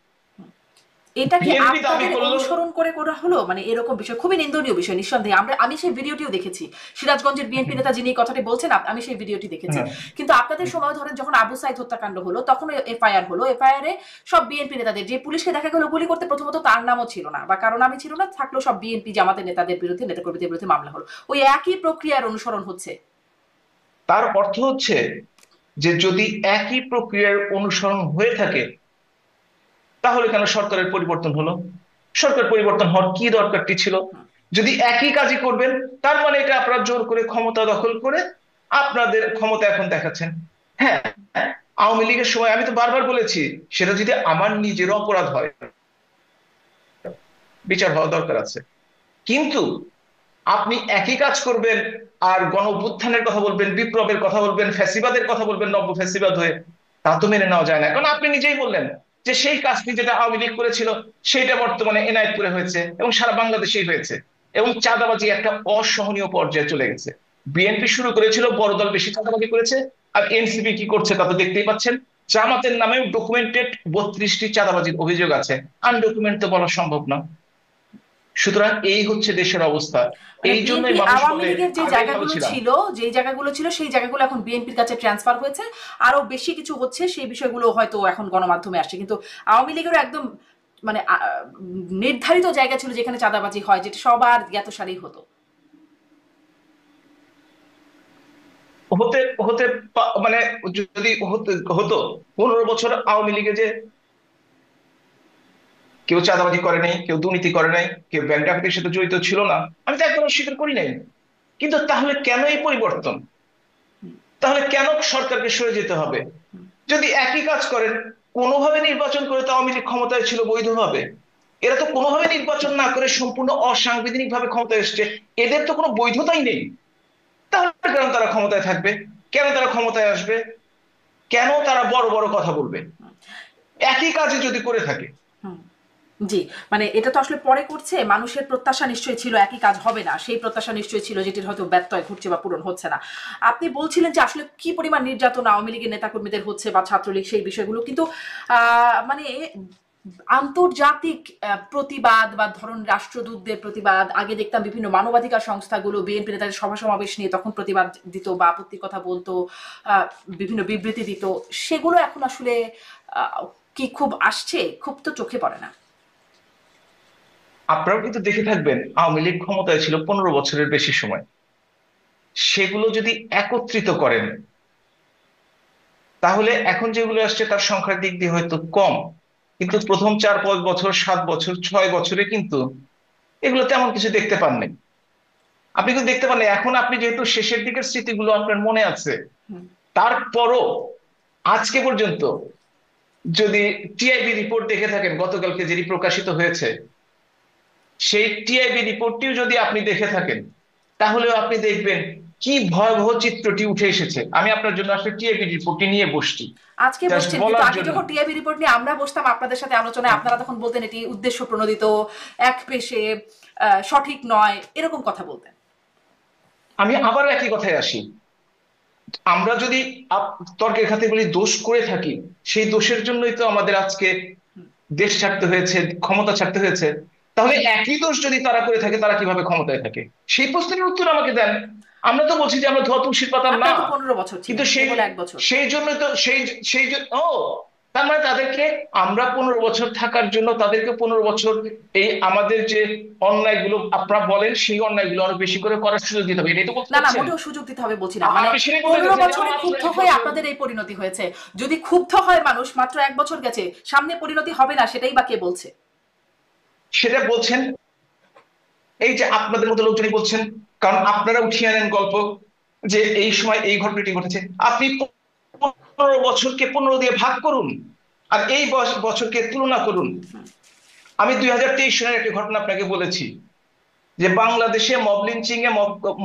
এটা কি বিএনপি দাবি আপনাদের করলো, অনুসরণ করে করা হলো? মানে এরকম বিষয় খুবই নিন্দনীয় বিষয় নিঃসন্দেহে। আমি সেই ভিডিওটিও দেখেছি, সিরাজগঞ্জের বিএনপি নেতা যিনি এই কথাটি বলছেন, আমি সেই ভিডিওটি দেখেছি। হ্যাঁ, কিন্তু আপনাদের সময় ধরেন যখন আবু সাইদ হত্যাকাণ্ড হলো তখন এফআইআর হলো, এফআইআর এ সব বিএনপি নেতাদের, যে পুলিশকে দেখা গেল গুলি করতে প্রথমত তার নামও ছিল না বা কারো নামই ছিল না, থাকলো সব বিএনপি জামাতের নেতাদের বিরুদ্ধে, নেতাকর্মীদের বিরুদ্ধে মামলা হলো। ওই একই প্রক্রিয়ার অনুসরণ হচ্ছে। তার অর্থ হচ্ছে যে যদি একই প্রক্রিয়ার অনুসরণ হয়ে থাকে তাহলে কেন সরকারের পরিবর্তন হলো? সরকার পরিবর্তন হওয়ার কি দরকারটি ছিল? যদি একই কাজই করবেন, তার মানে এটা আপনারা জোর করে ক্ষমতা দখল করে আপনাদের ক্ষমতা এখন দেখাচ্ছেন। হ্যাঁ, আওয়ামী লীগের সময় আমি তো বারবার বলেছি, সেটা যদি আমার নিজের অপরাধ হয় বিচার হওয়া দরকার আছে। কিন্তু আপনি একই কাজ করবেন আর গণ অভ্যুত্থানের কথা বলবেন, বিপ্লবের কথা বলবেন, ফ্যাসিবাদের কথা বলবেন নব্য ফ্যাসিবাদ হয়ে, তা তো মেনে নেওয়া যায় না। কারণ আপনি নিজেই বললেন যে সেই কাজটি যেটা আওয়ামী লীগ করেছিল সেটা বর্তমানে এনআইপুরে হয়েছে এবং সারা বাংলাদেশেই হয়েছে, এবং চাঁদাবাজি একটা অসহনীয় পর্যায়ে চলে গেছে। বিএনপি শুরু করেছিল, বড় দল বেশি চাঁদাবাজি করেছে, আর এনসিপি কি করছে তা তো দেখতেই পাচ্ছেন। জামাতের নামেও ডকুমেন্টেড 32টি চাঁদাবাজির অভিযোগ আছে, আনডকুমেন্ট তো বলা সম্ভব না। সুতরাং এই হচ্ছে দেশের অবস্থা। মানে এই বিএনপি জন্যই মানুষ আওয়ামী বলে লীগের যে আগেই ভালো জায়গাগুলো ছিলাম। ছিল, যেই জায়গাগুলো ছিল সেই জায়গাগুলো এখন বিএনপির কাছে ট্রান্সফার হয়েছে। আরো বেশি কিছু হচ্ছে, সেই বিষয়গুলো হয়তো এখন গণমাধ্যমে আসছে, কিন্তু আওয়ামী লীগেরও একদম মানে নির্ধারিত জায়গা ছিল যেখানে চাঁদাবাজি হয়, যেটা সবার জ্ঞাতসারেই হতো। হতে হতে মানে যদি হতে হতো 15 বছর আওয়ামী লীগে যে কেউ চাঁদাবাজি করে নাই, কেউ দুর্নীতি করে নাই, কেউ ব্যাংক ডাকাতির সাথে জড়িত ছিল না, আমি তো একদম অস্বীকার করি নাই। কিন্তু তাহলে কেন এই পরিবর্তন? তাহলে কেন সরকারকে সরে যেতে হবে? যদি একই কাজ করেন, কোনোভাবে নির্বাচন করে তো আওয়ামী লীগ ক্ষমতায় ছিল বৈধভাবে। এরা তো কোনোভাবে নির্বাচন না করে সম্পূর্ণ অসাংবিধানিক ভাবে ক্ষমতায় এসছে, এদের তো কোনো বৈধতাই নেই। তাহলে কেন তারা ক্ষমতায় থাকবে? কেন তারা ক্ষমতায় আসবে? কেন তারা বড় বড় কথা বলবে একই কাজে যদি করে থাকে? হুম, জি, মানে এটা তো আসলে পরে করছে। মানুষের প্রত্যাশা নিশ্চয়ই ছিল একই কাজ হবে না, সেই প্রত্যাশা নিশ্চয়ই ছিল যেটির হয়তো ব্যত্যয় ঘটছে বা পূরণ হচ্ছে না। আপনি বলছিলেন যে আসলে কি পরিমাণ নির্যাতন আওয়ামী লীগের নেতাকর্মীদের হচ্ছে বা ছাত্রলীগ, সেই বিষয়গুলো কিন্তু মানে আন্তর্জাতিক প্রতিবাদ বা ধরুন রাষ্ট্রদূতদের প্রতিবাদ, আগে দেখতাম বিভিন্ন মানবাধিকার সংস্থাগুলো বিএনপি নেতাদের সভা সমাবেশ নিয়ে তখন প্রতিবাদ দিত বা আপত্তির কথা বলতো, আহ, বিভিন্ন বিবৃতি দিত, সেগুলো এখন আসলে আহ, কি খুব আসছে? খুব তো চোখে পড়ে না। আপনারাও কিন্তু দেখে থাকবেন আওয়ামী লীগ ক্ষমতায় ছিল 15 বছরের বেশি সময়। সেগুলো যদি একত্রিত করেন তাহলে এখন যেগুলো আসছে তার সংখ্যার দিক দিয়ে হয়তো কম, কিন্তু প্রথম 4-5 বছর, 7 বছর, 6 বছরে কিন্তু এগুলো তেমন কিছু দেখতে পান নাই। আপনি কিন্তু দেখতে পান নাই। এখন আপনি যেহেতু শেষের দিকের স্মৃতিগুলো আপনার মনে আছে, হুম। তারপরও আজকে পর্যন্ত যদি টিআইবি রিপোর্ট দেখে থাকেন, গতকালকে যেটি প্রকাশিত হয়েছে, সেই টিআইবি রিপোর্টটিও যদি আপনি দেখে থাকেন তাহলেও আপনি দেখবেন কি ভয়াবহ চিত্রটি উঠে এসেছে। আমি আপনার জন্য আসলে টিআইবি রিপোর্টটি নিয়ে বসছি আজকে জাস্ট বসছেন, কিন্তু বলার আগে জন্য। যখন টিআইবি রিপোর্ট নিয়ে আমরা বসতাম আপনাদের সাথে আলোচনায়, আপনারা তখন বলতেন এটি উদ্দেশ্য প্রণোদিত, এক পেশে, সঠিক নয়, এরকম কথা বলতেন। আমি আবার একই কথায় আসি, আমরা যদি তর্কের খাতে বলি দোষ করে থাকি, সেই দোষের জন্যই তো আমাদের আজকে দেশ ছাড়তে হয়েছে, ক্ষমতা ছাড়তে হয়েছে। তাহলে একই দোষ যদি তারা করে থাকে, তারা কিভাবে ক্ষমতায় থাকে? সেই প্রশ্নের উত্তর আমাকে দেন। আমরা তো বলছি যে আমরা ধোয়া তুলসীর পাতা না, আপনারা তো 15 বছর কিন্তু ছিলেন, সেই কেবল 1 বছর। সেই জন্য তো সেই ও তার মানে তাদেরকে, আমরা 15 বছর থাকার জন্য তাদেরকে 15 বছর এই আমাদের যে অন্যায়গুলো আপনারা বলেন, সেই অন্যায়গুলো আরো বেশি করে করার সুযোগ দিতে হবে, এটাই তো বলতে না না, চাচ্ছেন। মোটেও সুযোগ দিতে হবে বলছি না, মানে আপনি সেটাই বলতে 15 বছরে চাচ্ছেন ক্ষুব্ধ হয়ে আপনাদের এই পরিণতি হয়েছে। যদি ক্ষুব্ধ হয় মানুষ, মাত্র 1 বছর গেছে, সামনে পরিণতি হবে না, সেটাই বা কে বলছে? সেটা বলছেন এই যে আপনাদের মতো লোকজনই বলছেন, কারণ আপনারা উঠিয়ে আনেন গল্প যে এই সময় এই ঘটনাটি ঘটেছে। আপনি 15 বছরকে 15 দিয়ে ভাগ করুন, আর এই বছরকে তুলনা করুন। আমি 2023 সালের একটি ঘটনা আপনাকে বলেছি, যে বাংলাদেশে মব লিঞ্চিং এ,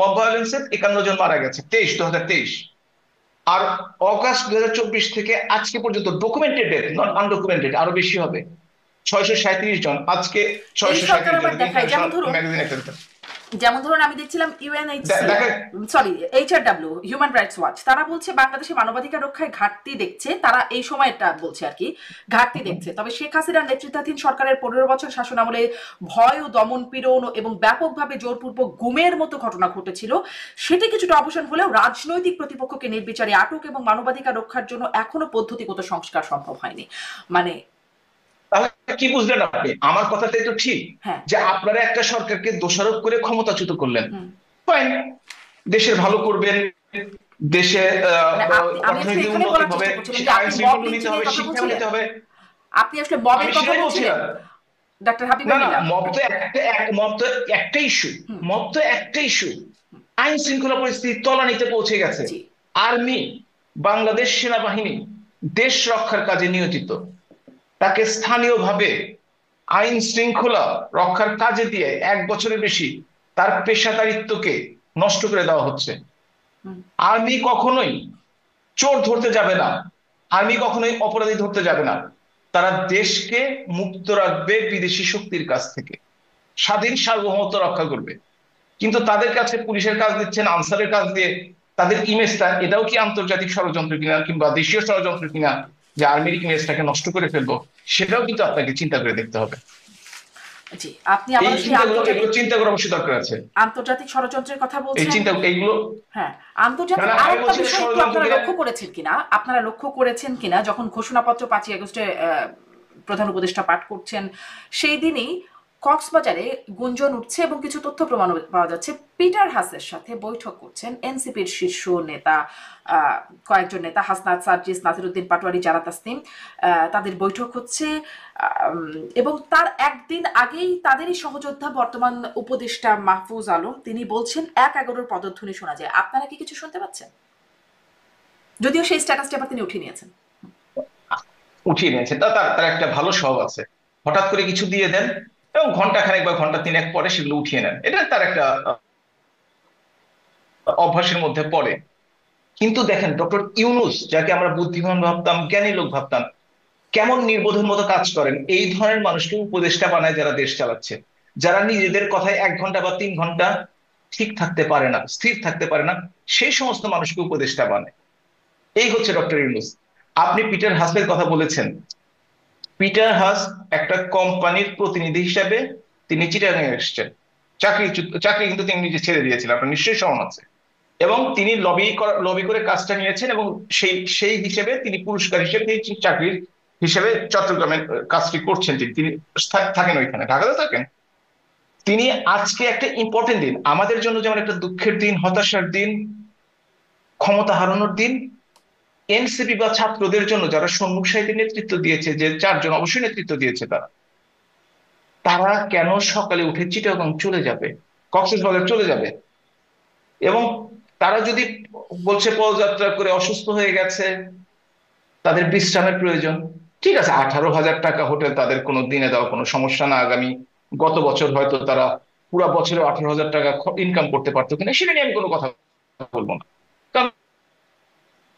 মব ভায়োলেন্সে 51 জন মারা গেছে, 2023। আর অগাস্ট 2024 থেকে আজকে পর্যন্ত ডকুমেন্টেড ডেথ, নট আনডকুমেন্টেড, আরো বেশি হবে, 637 জন। আজকে এই ছয়শো সরকার সাঁইত্রিশ জন আবার দেখায়, যেমন ইন্টারন্যাশনাল ধরুন, ম্যাগাজিন। আমি দেখছিলাম ইউএনএইচসিআর, দেখেন, sorry HRW, human rights watch, তারা বলছে বাংলাদেশে মানবাধিকার রক্ষায় ঘাটতি দেখছে, তারা এই সময়টা বলছে আর কি, ঘাটতি দেখছে। তবে শেখ হাসিনার নেতৃত্বাধীন সরকারের 15 বছর শাসন আমলে ভয় ও দমন পীড়ন এবং ব্যাপকভাবে জোরপূর্বক গুমের মতো ঘটনা ঘটেছিল, সেটি কিছুটা অবসান হলেও রাজনৈতিক প্রতিপক্ষকে নির্বিচারে আটক এবং মানবাধিকার রক্ষার জন্য এখনো পদ্ধতিগত সংস্কার সম্ভব হয়নি। মানে তাহলে কি বুঝলেন আপনি? আমার কথাটাই তো ঠিক, হ্যাঁ। যে আপনারা একটা সরকারকে দোষারোপ করে ক্ষমতাচ্যুত করলেন। হুম। ফাইন, দেশের ভালো করবেন, দেশে মানে আমি আসলে অর্থনৈতিক এখানে উন্নতি বলার হবে, চেষ্টা করছিলাম যে আইন আপনি মব শৃঙ্খলা নিতে লিঞ্চিং হবে, এর কথা শিক্ষা বলছিলেন, নিতে হবে। আপনি আসলে মবের আমি কথা সেটাই বলছিলেন, বলছিলাম। ডাক্তার না হাবিবুর না, নীলা। মব তো একটা ইস্যু, হুম। মব তো একটা ইস্যু। আইন শৃঙ্খলা পরিস্থিতি তলানিতে পৌঁছে গেছে। জি। আর্মি, বাংলাদেশ সেনাবাহিনী দেশ রক্ষার কাজে নিয়োজিত, তাকে স্থানীয়ভাবে আইন শৃঙ্খলা রক্ষার কাজে দিয়ে 1 বছরের বেশি তার পেশাদারিত্বকে নষ্ট করে দেওয়া হচ্ছে। হুম। আর্মি কখনোই চোর ধরতে যাবে না, আর্মি কখনোই অপরাধী ধরতে যাবে না। তারা দেশকে মুক্ত রাখবে বিদেশি শক্তির কাছ থেকে, স্বাধীন সার্বভৌমত্ব রক্ষা করবে। কিন্তু তাদের কাছে পুলিশের কাজ দিচ্ছেন, আনসারের কাজ দিয়ে তাদের ইমেজটা, এটাও কি আন্তর্জাতিক ষড়যন্ত্র কিনা কিংবা দেশীয় ষড়যন্ত্র কিনা, যে আর্মির ইমেজটাকে নষ্ট করে ফেলবো, সেটাও কিন্তু আপনাকে চিন্তা করে দেখতে হবে। জি, আপনি এই আবারও সেই চিন্তাগুলো, আন্তর্জাতিক এগুলো চিন্তা করা অবশ্যই দরকার আছে। আন্তর্জাতিক ষড়যন্ত্রের কথা এই বলছেন। চিন্তা এইগুলো, হ্যাঁ, না আন্তর্জাতিক না, আমি আরেকটা বলছি না বিষয় একটু ষড়যন্ত্র কিনা। আপনারা লক্ষ্য করেছেন কিনা, যখন ঘোষণাপত্র 5ই আগস্টে প্রধান উপদেষ্টা পাঠ করছেন, সেই দিনই কক্সবাজারে গুঞ্জন উঠছে এবং কিছু তথ্য প্রমাণ পাওয়া যাচ্ছে, পিটার হাসের সাথে বৈঠক করছেন এনসিপির শীর্ষ নেতা, কয়েকজন নেতা, হাসনাত, সার্জিস, নাসিরুদ্দিন পাটোয়ারি, জারা তাসনিম, তাদের বৈঠক হচ্ছে। এবং তার একদিন আগেই তাদেরই সহযোদ্ধা বর্তমান উপদেষ্টা মাহফুজ আলম, তিনি বলছেন 1-11 পদধ্বনি শোনা যায়। আপনারা কি কিছু শুনতে পাচ্ছেন? যদিও সেই স্ট্যাটাসটি আবার তিনি উঠিয়ে নিয়েছেন। উঠিয়ে নিয়েছে, তার তার একটা ভালো স্বভাব আছে, হঠাৎ করে কিছু দিয়ে দেন এবং ঘন্টা খানেক বা ঘন্টা তিনেক পরে সেগুলো উঠিয়ে নেন, এটা তার একটা অভ্যাসের মধ্যে পড়ে। কিন্তু দেখেন, ডক্টর ইউনূস, যাকে আমরা বুদ্ধিমান ভাবতাম, জ্ঞানী লোক ভাবতাম, কেমন নির্বোধের মতো কাজ করেন। এই ধরনের মানুষকে উপদেষ্টা বানায় যারা দেশ চালাচ্ছে, যারা নিজেদের কথায় 1 ঘন্টা বা 3 ঘন্টা ঠিক থাকতে পারে না, স্থির থাকতে পারে না, সেই সমস্ত মানুষকে উপদেষ্টা বানায়। এই হচ্ছে ডক্টর ইউনূস। আপনি পিটার হাসের কথা বলেছেন। পিটার হাস একটা কোম্পানির প্রতিনিধি হিসাবে তিনি চিটাগাং এসেছেন। চাকরি চাকরি কিন্তু তিনি নিজে ছেড়ে দিয়েছিলেন, আপনার নিশ্চয়ই স্মরণ আছে। এবং তিনি লবি করে কাজটা নিয়েছেন, এবং সেই সেই হিসেবে তিনি পুরস্কার হিসেবে এই চাকরির হিসেবে চট্টগ্রামে কাজটি করছেন। তিনি তিনি থাকেন ওইখানে, ঢাকাতে থাকেন। তিনি আজকে একটা ইম্পর্টেন্ট দিন আমাদের জন্য, যেমন একটা দুঃখের দিন, হতাশার দিন, ক্ষমতা হারানোর দিন। এনসিপি বা ছাত্রদের জন্য, যারা সম্মুখ সারিতে নেতৃত্ব দিয়েছে, যে 4 জন অবশ্যই নেতৃত্ব দিয়েছে, তারা তারা কেন সকালে উঠে চিটাগং চলে যাবে, কক্সবাজার চলে যাবে? এবং তারা যদি বলছে পদযাত্রা করে অসুস্থ হয়ে গেছে, তাদের বিশ্রামের প্রয়োজন, ঠিক আছে, 18,000 টাকা হোটেল তাদের কোনো দিনে দেওয়া কোনো সমস্যা না। গত বছর হয়তো তারা পুরো বছরে 18,000 টাকা ইনকাম করতে পারতো কিনা, সেটা নিয়ে আমি কোনো কথা বলবো না, কারণ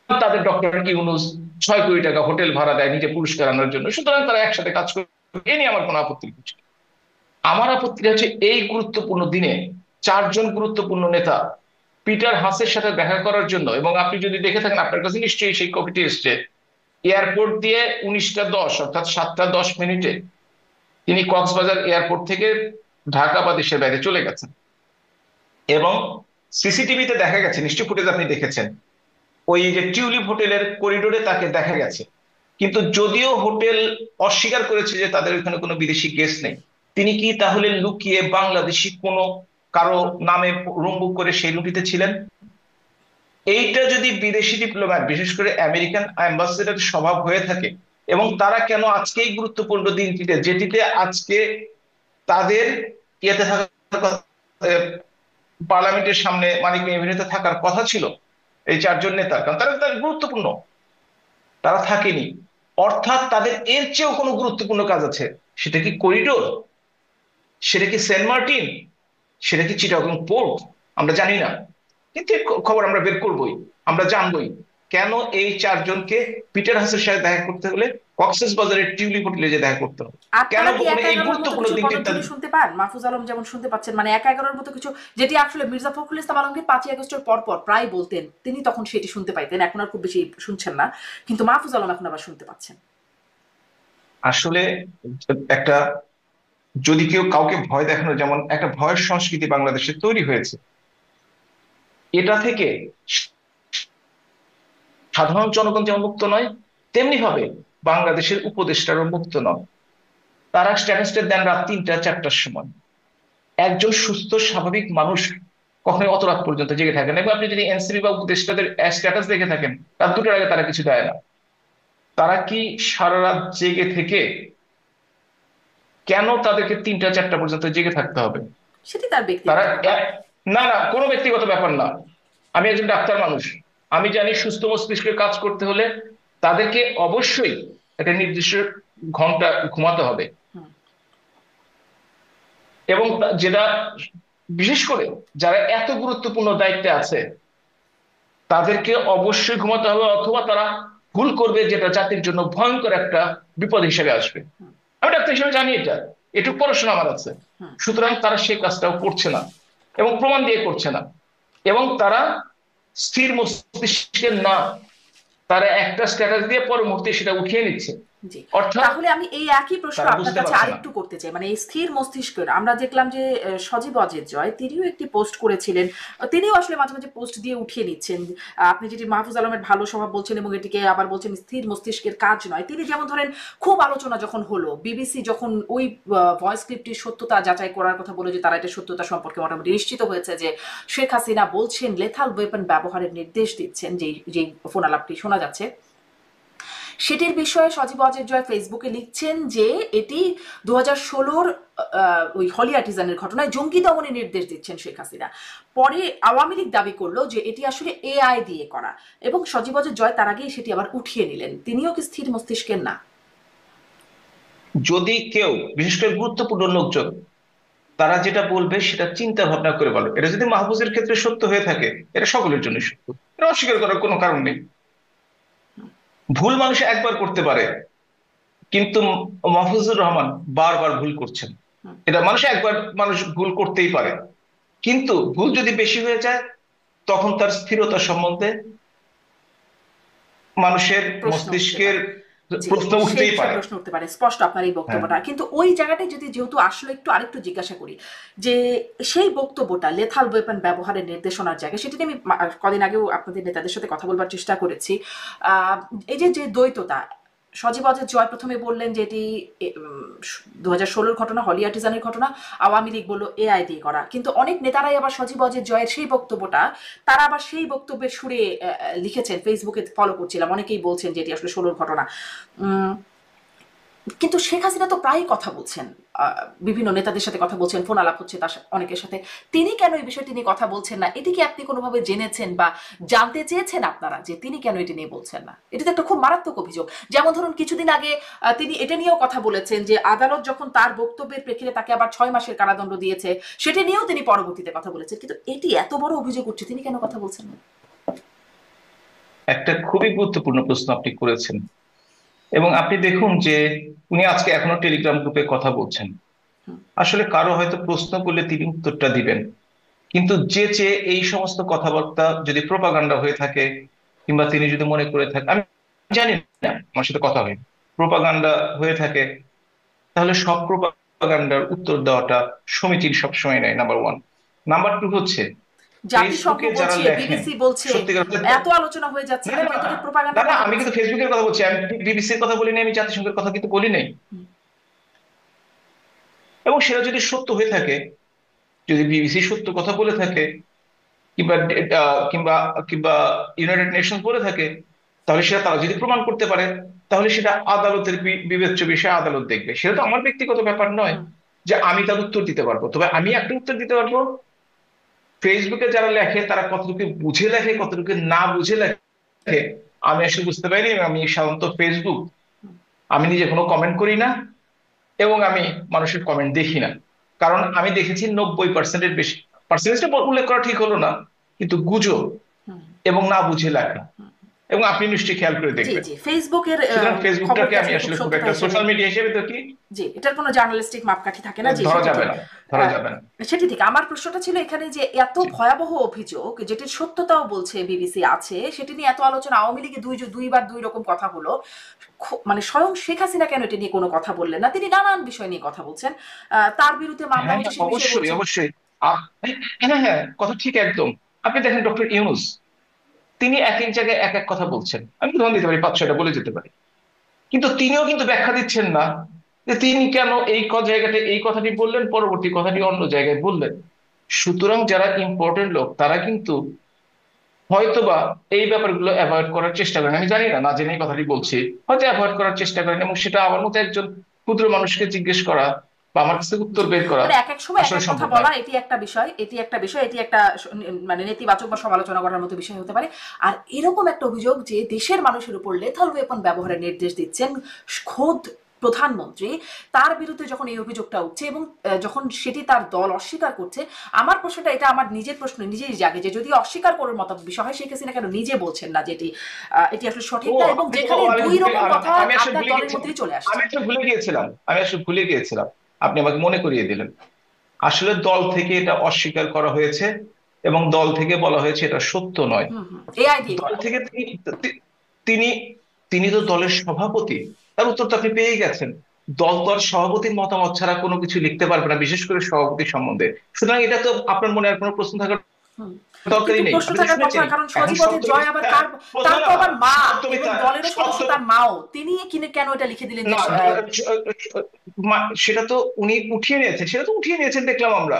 তাদের ডক্টর ইউনূস 6 কোটি টাকা হোটেল ভাড়া দেয় নিজে পুরস্কার আনার জন্য, সুতরাং তারা একসাথে কাজ করে, এ নিয়ে আমার কোনো আপত্তি নেই। আমার আপত্তিটা হচ্ছে এই গুরুত্বপূর্ণ দিনে 4 জন গুরুত্বপূর্ণ নেতা পিটার হাসের সাথে দেখা করার জন্য। এবং আপনি যদি দেখে থাকেন, আপনার কাছে নিশ্চয়ই সেই কপিটি এসছে, এয়ারপোর্ট দিয়ে 19টা 10 অর্থাৎ 7টা 10 মিনিটে তিনি কক্সবাজার এয়ারপোর্ট থেকে ঢাকা বা দেশের বাইরে চলে গেছেন। এবং সিসিটিভিতে দেখা গেছে, নিশ্চয় ফুটেজ আপনি দেখেছেন, ওই যে টিউলিপ হোটেলের করিডোরে তাকে দেখা গেছে। কিন্তু যদিও হোটেল অস্বীকার করেছে যে তাদের ওখানে কোনো বিদেশি গেস্ট নেই, তিনি কি তাহলে লুকিয়ে বাংলাদেশি কোনো কারো নামে রুম বুক করে সেই রুমটিতে ছিলেন? এইটা যদি বিদেশি ডিপ্লোম্যাট, বিশেষ করে আমেরিকান অ্যাম্বাসেডার স্বভাব হয়ে থাকে, এবং তারা কেন আজকে এই গুরুত্বপূর্ণ দিনটিতে, যেটিতে আজকে তাদের ইয়েতে থাকার কথা, পার্লামেন্টের সামনে মানিক এভিনিউতে থাকার কথা ছিল এই 4জন নেতার, কারণ তারা তার গুরুত্বপূর্ণ, তারা থাকেনি। অর্থাৎ তাদের এর চেয়েও কোনো গুরুত্বপূর্ণ কাজ আছে। সেটা কি করিডোর? সেটা কি সেন্ট মার্টিন? সেটা কি চিটাগং পোর্ট? আমরা জানি না, কিন্তু এর খবর আমরা বের করবোই, আমরা জানবোই কেন এই 4জনকে পিটার হাসের সাথে দেখা করতে হলে কক্সেস বাজারের টিউলিপ হোটেলে যে দেখা করতে হবে, কেন আপনারা কি গোপনে একা এই এগারোর মতো গুরুত্বপূর্ণ কিছু দিনটি পদধ্বনি শুনতে পান? মাহফুজ আলম যেমন শুনতে পাচ্ছেন, মানে একা এগারোর মতো কিছু, যেটি আসলে মির্জা ফখরুল ইসলাম আলমগীর 5ই আগস্টের পর পর প্রায় বলতেন, তিনি তখন সেটি শুনতে পাইতেন, এখন আর খুব বেশি শুনছেন না, কিন্তু মাহফুজ আলম এখন আবার শুনতে পাচ্ছেন। আসলে একটা, যদি কেউ কাউকে ভয় দেখানো, যেমন একটা ভয়ের সংস্কৃতি বাংলাদেশে তৈরি হয়েছে, এটা থেকে সাধারণ জনগণ যেমন মুক্ত নয়, তেমনি ভাবে বাংলাদেশের উপদেষ্টারও মুক্ত নয়। তারা স্ট্যাটাসটা দেন রাত 3টা 4টার সময়। একজন সুস্থ স্বাভাবিক মানুষ কখনোই অত রাত পর্যন্ত জেগে থাকে না। এবং আপনি যদি এনসিপি বা উপদেষ্টাদের স্ট্যাটাস দেখে থাকেন, রাত 2টার আগে তারা কিছু দেয় না। তারা কি সারা রাত জেগে থেকে, কেন তাদেরকে 3টা 4টা পর্যন্ত জেগে থাকতে হবে? সেটি তার তারা ব্যক্তিগত ব্যাপার। না না, কোনো ব্যক্তিগত ব্যাপার না। আমি একজন ডাক্তার মানুষ, আমি জানি সুস্থ মস্তিষ্কে কাজ করতে হলে তাদেরকে অবশ্যই একটা নির্দিষ্ট ঘন্টা ঘুমাতে হবে। হুম। এবং যেটা বিশেষ করে যারা এত গুরুত্বপূর্ণ দায়িত্বে আছে, তাদেরকে অবশ্যই ঘুমাতে হবে, অথবা তারা ভুল করবে যেটা জাতির জন্য ভয়ঙ্কর একটা বিপদ হিসেবে আসবে। হুম। আমি ডাক্তার হিসেবে জানি এটা, এটুকু পড়াশোনা আমার আছে। হুম। সুতরাং তারা সেই কাজটাও করছে না, এবং প্রমাণ দিয়ে করছে না। এবং তারা স্থির মস্তিষ্কের না, তারা একটা স্ট্যাটাস দিয়ে পরের মুহূর্তে সেটা উঠিয়ে নিচ্ছে। জি। অর্থাৎ তাহলে আমি এই একই প্রশ্ন তারা আপনার বুঝতে কাছে পারছে না। আরেকটু করতে চাই, মানে এই স্থির মস্তিষ্কের, আমরা দেখলাম যে সজীব অজের জয় তিনিও একটি পোস্ট করেছিলেন, তিনিও আসলে মাঝে মাঝে পোস্ট দিয়ে উঠিয়ে নিচ্ছেন। আপনি যেটি মাহফুজ আলমের ভালো স্বভাব বলছেন এবং এটিকে আবার বলছেন স্থির মস্তিষ্কের কাজ নয়। তিনি যেমন ধরেন, খুব আলোচনা যখন হলো, বিবিসি যখন ওই ভয়েস ক্লিপটির সত্যতা যাচাই করার কথা বলে, যে তারা এটা সত্যতা সম্পর্কে মোটামুটি নিশ্চিত হয়েছে যে শেখ হাসিনা বলছেন লেথাল ওয়েপন ব্যবহারের নির্দেশ দিচ্ছেন, যেই ফোন আলাপটি শোনা যাচ্ছে, সেটির বিষয়ে সজীব অজের জয় ফেসবুকে লিখছেন যে এটি 2016-র ওই হলি আর্টিজানের ঘটনায় জঙ্গি দমনের নির্দেশ দিচ্ছেন শেখ হাসিনা। পরে আওয়ামী লীগ দাবি করলো যে এটি আসলে এআই দিয়ে করা, এবং সজীব অজের জয় তার আগেই সেটি আবার উঠিয়ে নিলেন। তিনিও কি স্থির মস্তিষ্কের না? যদি কেউ, বিশেষ করে গুরুত্বপূর্ণ লোকজন, তারা যেটা বলবে সেটা চিন্তা ভাবনা করে বলে, এটা যদি মাহফুজের ক্ষেত্রে সত্য হয়ে থাকে, এটা সকলের জন্য সত্য, এটা অস্বীকার করার কোনো কারণ নেই। ভুল মানুষ একবার করতে পারে, কিন্তু মাহফুজুর রহমান বারবার ভুল করছেন। হুম। এটা মানুষ একবার, মানুষ ভুল করতেই পারে, কিন্তু ভুল যদি বেশি হয়ে যায়, তখন তার স্থিরতা সম্বন্ধে মানুষের প্রশ্ন উঠতে মস্তিষ্কের পারে। জি, প্রশ্ন সেই উঠতেই বিষয়ে পারে। প্রশ্ন উঠতে পারে, স্পষ্ট আপনার এই হ্যাঁ, বক্তব্যটা। কিন্তু ওই জায়গাটায় যদি, যেহেতু আসলে একটু আরেকটু জিজ্ঞাসা করি, যে সেই বক্তব্যটা লেথাল ওয়েপন ব্যবহারের নির্দেশনার জায়গায়, সেটি নিয়ে আমি কদিন আগেও আপনাদের নেতাদের সাথে কথা বলবার চেষ্টা করেছি। এই যে যে দ্বৈততা, সজীব অজের জয় প্রথমে বললেন যে এটি 2016-র ঘটনা, হলি আর্টিজানের ঘটনা, আওয়ামী লীগ বললো এআই দিয়ে করা, কিন্তু অনেক নেতারাই আবার সজীব অজের জয়ের সেই বক্তব্যটা, তারা আবার সেই বক্তব্যের সুরে লিখেছেন। ফেসবুকে ফলো করছিলাম, অনেকেই বলছেন যে এটি আসলে 16-র ঘটনা। কিন্তু শেখ হাসিনা তো প্রায়ই কথা বলছেন, বিভিন্ন নেতাদের সাথে কথা বলছেন, ফোন আলাপ হচ্ছে তার অনেকের সাথে, তিনি কেন এই বিষয়টি নিয়ে কথা বলছেন না? এটি কি আপনি কোনোভাবে জেনেছেন বা জানতে চেয়েছেন আপনারা, যে তিনি কেন এটি নিয়ে বলছেন না? এটি তো একটা খুব মারাত্মক অভিযোগ। যেমন ধরুন, কিছুদিন আগে তিনি এটা নিয়েও কথা বলেছেন যে আদালত যখন তার বক্তব্যের প্রেক্ষিতে তাকে আবার 6 মাসের কারাদণ্ড দিয়েছে, সেটি নিয়েও তিনি পরবর্তীতে কথা বলেছেন। কিন্তু এটি এত বড় অভিযোগ উঠছে, তিনি কেন কথা বলছেন না? একটা খুবই গুরুত্বপূর্ণ প্রশ্ন আপনি করেছেন। এবং আপনি দেখুন যে উনি আজকে এখনো টেলিগ্রাম গ্রুপে কথা বলছেন। হুম। আসলে কারো হয়তো প্রশ্ন করলে তিনি উত্তরটা দিবেন, কিন্তু যে এই সমস্ত কথাবার্তা যদি প্রোপাগান্ডা হয়ে থাকে, কিংবা তিনি যদি মনে করে থাকে, আমি জানি না, আমার সাথে কথা হয়, প্রোপাগান্ডা হয়ে থাকে, তাহলে সব প্রোপাগান্ডার উত্তর দেওয়াটা সমীচীন সবসময় নেয়, নাম্বার ওয়ান। নাম্বার টু হচ্ছে, জাতিসংঘ ফেসবুকে যারা বলছে, লেখেন, বিবিসি বলছে, সত্যিকার এত আলোচনা হয়ে যাচ্ছে, না এটা না কেউ থেকে না প্রোপাগান্ডার না, কথা আমি বলছে। কিন্তু ফেসবুকের কথা বলছি, আমি বিবিসির কথা বলি নাই, আমি জাতিসংঘের কথা কিন্তু বলি নাই। হুম, এবং সেটা যদি সত্য হয়ে থাকে, যদি বিবিসি সত্য কথা বলে থাকে, কিংবা কিংবা কিংবা ইউনাইটেড নেশনস বলে থাকে, তাহলে সেটা তারা যদি প্রমাণ করতে পারে, তাহলে সেটা আদালতের বিবেচ্য বিষয়, আদালত দেখবে। সেটা তো আমার ব্যক্তিগত ব্যাপার নয় হুম, যে আমি তার উত্তর দিতে পারবো। তবে আমি একটা উত্তর দিতে পারবো, ফেসবুকে যারা লেখে তারা কতটুকু বুঝে লেখে, কতটুকু না বুঝে লেখে, আমি আসলে বুঝতে পারিনি। আমি সাধারণত ফেসবুক, হুম, আমি নিজে কোনো কমেন্ট করি না, এবং আমি মানুষের কমেন্ট দেখি না। কারণ আমি দেখেছি 90%-এর বেশি, পার্সেন্টেজটা উল্লেখ করা ঠিক হলো না, কিন্তু গুজব হুম, এবং না বুঝে লেখা। হুম। এবং আপনি নিশ্চয়ই খেয়াল করে জি দেখবেন। জি, ফেসবুকের সুতরাং ফেসবুকটাকে খবরকে আমি আসলে খুব আসলে খুব সত্যতা একটা হিসেবে, সোশ্যাল মিডিয়া হিসেবে তো কি জি, এটার কোনো জার্নালিস্টিক মাপকাঠি থাকে না, জি ধরা সেটি যাবে ঠিক। না, ধরা আহ, যাবে না। সেটি ঠিক। আমার প্রশ্নটা ছিল এখানে যে এত জি। ভয়াবহ অভিযোগ যেটির সত্যতাও বলছে বিবিসি আছে, সেটি নিয়ে এত আলোচনা, আওয়ামী লীগে দুইবার দুই রকম কথা হলো, মানে স্বয়ং শেখ হাসিনা কেন এটা নিয়ে কোনো কথা বললেন না? তিনি নানান বিষয় নিয়ে কথা বলছেন, তার বিরুদ্ধে মামলা হ্যাঁ হচ্ছে হ্যাঁ, সে বিষয়ে অবশ্যই বলছেন। অবশ্যই। হ্যাঁ হ্যাঁ, কথা ঠিক একদম। আপনি দেখেন ডক্টর ইউনূস, তিনি এক এক জায়গায় এক এক কথা বলছেন, আমি উদাহরণ দিতে পারি, 5-6টা বলে যেতে পারি। কিন্তু তিনিও কিন্তু ব্যাখ্যা দিচ্ছেন না যে তিনি কেন এই জায়গাতে এই কথাটি বললেন, পরবর্তী কথাটি অন্য জায়গায় বললেন। সুতরাং যারা ইম্পর্টেন্ট লোক তারা কিন্তু হয়তোবা এই ব্যাপারগুলো অ্যাভয়েড করার চেষ্টা করেন, আমি জানি না, না জেনেই কথাটি বলছি, হয়তো অ্যাভয়েড করার চেষ্টা করেন, এবং সেটা আমার মতো একজন ক্ষুদ্র মানুষকে জিজ্ঞেস করা বা আমার কাছে উত্তর জি, বের করা মানে এক এক সময় এক আসলে এক কথা সম্ভব বলা, নয়। এটি একটা বিষয়, এটি একটা বিষয়, এটি একটা মানে নেতিবাচক বা সমালোচনা করার মতো বিষয় হতে পারে। আর এরকম একটা অভিযোগ যে দেশের মানুষের উপর লেথাল ওয়েপন ব্যবহারের নির্দেশ দিচ্ছেন খোদ প্রধানমন্ত্রী, তার বিরুদ্ধে যখন এই অভিযোগটা উঠছে এবং যখন সেটি তার দল অস্বীকার করছে, আমার প্রশ্নটা, এটা আমার নিজের প্রশ্ন নিজেই জাগে যে যদি অস্বীকার করার মতো বিষয় হয়, শেখ হাসিনা কেন নিজে বলছেন না যে এটি আসলে ও, সঠিক না, এবং আমি তো যেখানে আমি দুই ভুলে- রকম আমি কথা আমি আসলে আপনার ভুলে দলের গেছিলাম। মধ্যেই চলে আমি আসছে। আসলে ভুলে গিয়েছিলাম, আমি আসলে ভুলে গিয়েছিলাম। আপনি আমাকে মনে করিয়ে দিলেন। আসলে দল থেকে এটা অস্বীকার করা হয়েছে, এবং দল থেকে বলা হয়েছে এটা সত্য নয়। হুম হুম, এআই দিয়ে দল বলা। থেকে তিনি তিনি তো দলের সভাপতি, তার উত্তর তো আপনি পেয়ে গেছেন। দল তার সভাপতির মতামত ছাড়া কোনো কিছু লিখতে পারবে না, বিশেষ করে সভাপতি সম্বন্ধে। সুতরাং এটা তো আপনার মনে আর কোনো প্রশ্ন থাকার হুম। কিন্তু দরকারই নেই, প্রশ্ন আপনি তো থাকার কথা, শুনেছেনই। কারণ এখন সজীবদের সত্য জয় আবার মিথ্যা, কার, তার না তো না, আবার মা, সত্য এবং মিথ্যা, দলেরও সত্য সদস্য তার মাও, তিনি কিনে কেন এটা লিখে দিলেন যে না, সেটা তো উনি উঠিয়ে নিয়েছেন, সেটা তো উঠিয়ে নিয়েছেন দেখলাম আমরা।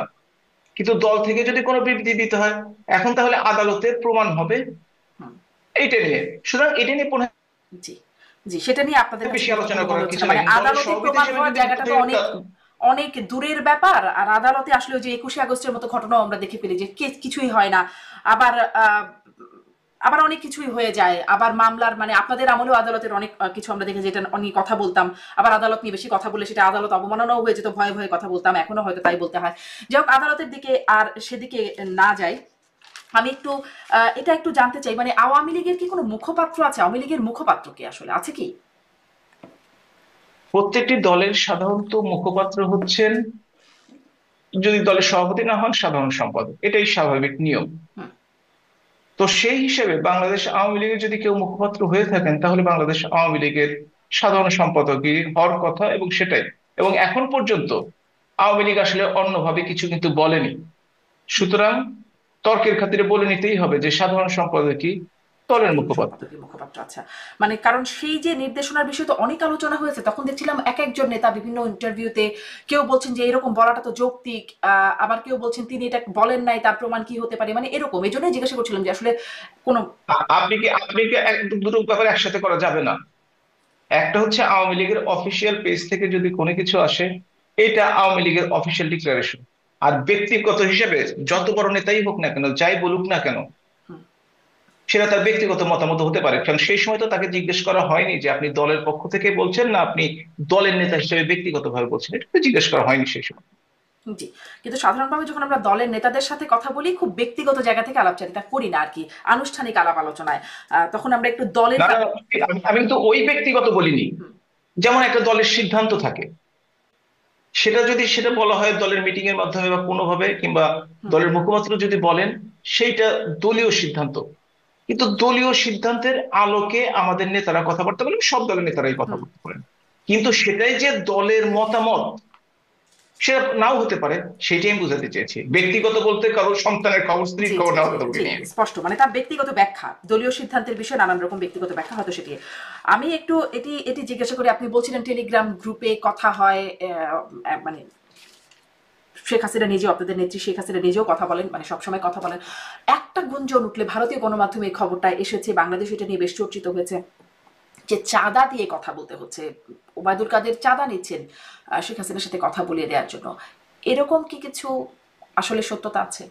কিন্তু দল থেকে যদি কোনো বিবৃতি দিতে হয়, এখন তাহলে আদালতের প্রমাণ হবে হুম, এইটা নিয়ে। সুতরাং এটা নিয়ে পুনः জি জি, সেটা নিয়ে আপনাদের কাছে বেশি আলোচনা গুরুত্বপূর্ণ মনে করার হচ্ছে কিছু না, নাই, মানে দলের আদালতে সভাপতি প্রমাণ হিসেবে হওয়ার যদি জায়গাটা তো অনেক অনেক দূরের ব্যাপার। আর আদালতে আসলে যে 21শে আগস্টের মতো ঘটনাও আমরা দেখে ফেলি যে কিছুই হয় না, আবার আবার অনেক কিছুই হয়ে যায়, আবার মামলার, মানে আপনাদের আমলেও আদালতের অনেক কিছু আমরা দেখে, যেটা অনেক কথা বলতাম, আবার আদালত নিয়ে বেশি কথা বলে সেটা আদালত অবমাননাও হয়ে যেত, ভয়ে ভয়ে কথা বলতাম, এখনো হয়তো তাই বলতে হয়। যাই হোক, আদালতের দিকে আর সেদিকে না যাই, আমি একটু এটা একটু জানতে চাই, মানে আওয়ামী লীগের কি কোনো মুখপাত্র আছে? আওয়ামী লীগের মুখপাত্র কি আসলে আছে কি? প্রত্যেকটি দলের সাধারণত মুখপাত্র হচ্ছেন, যদি দলের সভাপতি না হন, সাধারণ সম্পাদক, এটাই স্বাভাবিক নিয়ম। হুম, তো সেই হিসেবে বাংলাদেশ আওয়ামী লীগের যদি কেউ মুখপাত্র হয়ে থাকেন, তাহলে বাংলাদেশ আওয়ামী লীগের সাধারণ সম্পাদকই হওয়ার কথা, এবং সেটাই। এবং এখন পর্যন্ত আওয়ামী লীগ আসলে অন্যভাবে কিছু কিন্তু বলেনি। সুতরাং তর্কের খাতিরে বলে নিতেই হবে যে সাধারণ সম্পাদকই দলের সাধারণ মুখপাত্র। সম্পাদকের মুখপাত্র, আচ্ছা। মানে কারণ সেই যে নির্দেশনার বিষয়ে তো অনেক আলোচনা হয়েছে, তখন দেখছিলাম এক একজন নেতা বিভিন্ন ইন্টারভিউতে কেউ বলছেন যে এরকম বলাটা তো যৌক্তিক, আবার কেউ বলছেন তিনি এটা বলেন নাই, তার প্রমাণ কি হতে পারে, মানে এরকম। এই জন্যই জিজ্ঞাসা করছিলাম যে আসলে কোনো। আপনি কি দুটো ব্যাপার একসাথে করা যাবে না। একটা হচ্ছে আওয়ামী লীগের অফিসিয়াল পেজ থেকে যদি কোনো কিছু আসে, এটা আওয়ামী লীগের অফিসিয়াল ডিক্লারেশন। আর ব্যক্তিগত হিসেবে যত বড় নেতাই হোক না কেন, যাই বলুক না কেন, হুম, সেটা তার ব্যক্তিগত মতামত হতে পারে। কারণ সেই সময় তো তাকে জিজ্ঞেস করা হয়নি যে আপনি দলের পক্ষ থেকে বলছেন না আপনি দলের নেতা হিসেবে ব্যক্তিগতভাবে বলছেন, এটা তো জিজ্ঞেস করা হয়নি সেই সময়। জি। কিন্তু সাধারণভাবে যখন আমরা দলের নেতাদের সাথে কথা বলি, খুব ব্যক্তিগত জায়গা থেকে আলাপচারিতা করি না আর কি, আনুষ্ঠানিক আলাপ আলোচনায় তখন আমরা একটু দলের না না, আমি কিন্তু ওই ব্যক্তিগত বলিনি। হুম, যেমন একটা দলের সিদ্ধান্ত থাকে, সেটা বলা হয় দলের মিটিং এর মাধ্যমে বা কোনোভাবে, কিংবা হুম দলের মুখপাত্র যদি বলেন, সেইটা দলীয় সিদ্ধান্ত। কিন্তু দলীয় সিদ্ধান্তের আলোকে আমাদের নেতারা কথাবার্তা বলেন, সব দলের নেতারাই হুম কথাবার্তা বলেন। কিন্তু সেটাই যে দলের মতামত, সেটা নাও হতে পারে। সেটাই আমি বোঝাতে চেয়েছি। জি ব্যক্তিগত বলতে কারোর সন্তানের খবর, স্ত্রীর জি খবর জি নেওয়ার জি কথা জি বলিনি আমি। স্পষ্ট, মানে তার ব্যক্তিগত ব্যাখ্যা, দলীয় সিদ্ধান্তের বিষয়ে নানান রকম ব্যক্তিগত ব্যাখ্যা হয়তো সেটি। আমি একটু এটি এটি জিজ্ঞাসা করি, আপনি বলছিলেন টেলিগ্রাম গ্রুপে কথা হয়, মানে শেখ হাসিনা নিজেও, আপনাদের নেত্রী শেখ হাসিনা নিজেও কথা বলেন, মানে সবসময় কথা বলেন। একটা গুঞ্জন উঠলে ভারতীয় গণমাধ্যমে এই খবরটা এসেছে, বাংলাদেশ এটা নিয়ে বেশ চর্চিত হয়েছে, যে চাঁদা দিয়ে কথা বলতে হচ্ছে, ওবায়দুল কাদের চাঁদা নিচ্ছেন শেখ হাসিনার সাথে কথা বলিয়ে দেওয়ার জন্য। এরকম কি কিছু আসলে সত্যতা আছে?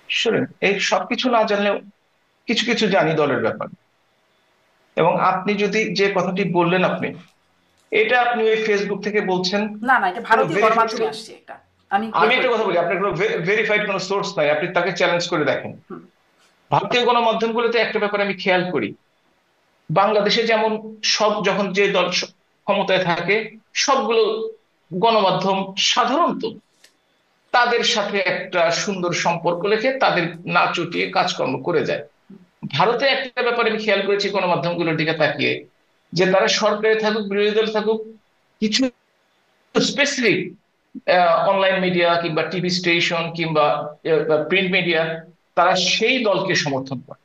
শুনেন, এই সবকিছু না জানলেও কিছু কিছু জানি দলের ব্যাপার। এবং আপনি যদি যে কথাটি বললেন, এটা আপনি ওই ফেসবুক থেকে বলছেন, না না, এটা কোনো ভারতীয় ভেরিফাইড। গণমাধ্যমে আসছে, এটা আমি আমি বের একটা করে কথা দিই। বলি, আপনার কোনো ভেরিফাইড কোনো সোর্স নাই, আপনি তাকে চ্যালেঞ্জ করে দেখেন। হুম ভারতীয় গণমাধ্যমগুলোতে একটা ব্যাপার আমি খেয়াল করি, বাংলাদেশে যেমন সব, যখন যে দল ক্ষমতায় থাকে, সবগুলো গণমাধ্যম সাধারণত তাদের সাথে একটা সুন্দর সম্পর্ক রেখে তাদের না চটিয়ে কাজকর্ম করে যায়। ভারতে একটা ব্যাপার আমি খেয়াল করেছি গণমাধ্যমগুলোর দিকে তাকিয়ে, যে তারা সরকারে থাকুক বিরোধী দল থাকুক, কিছু স্পেসিফিক অনলাইন মিডিয়া কিংবা টিভি স্টেশন কিংবা প্রিন্ট মিডিয়া, তারা সেই দলকে সমর্থন করে।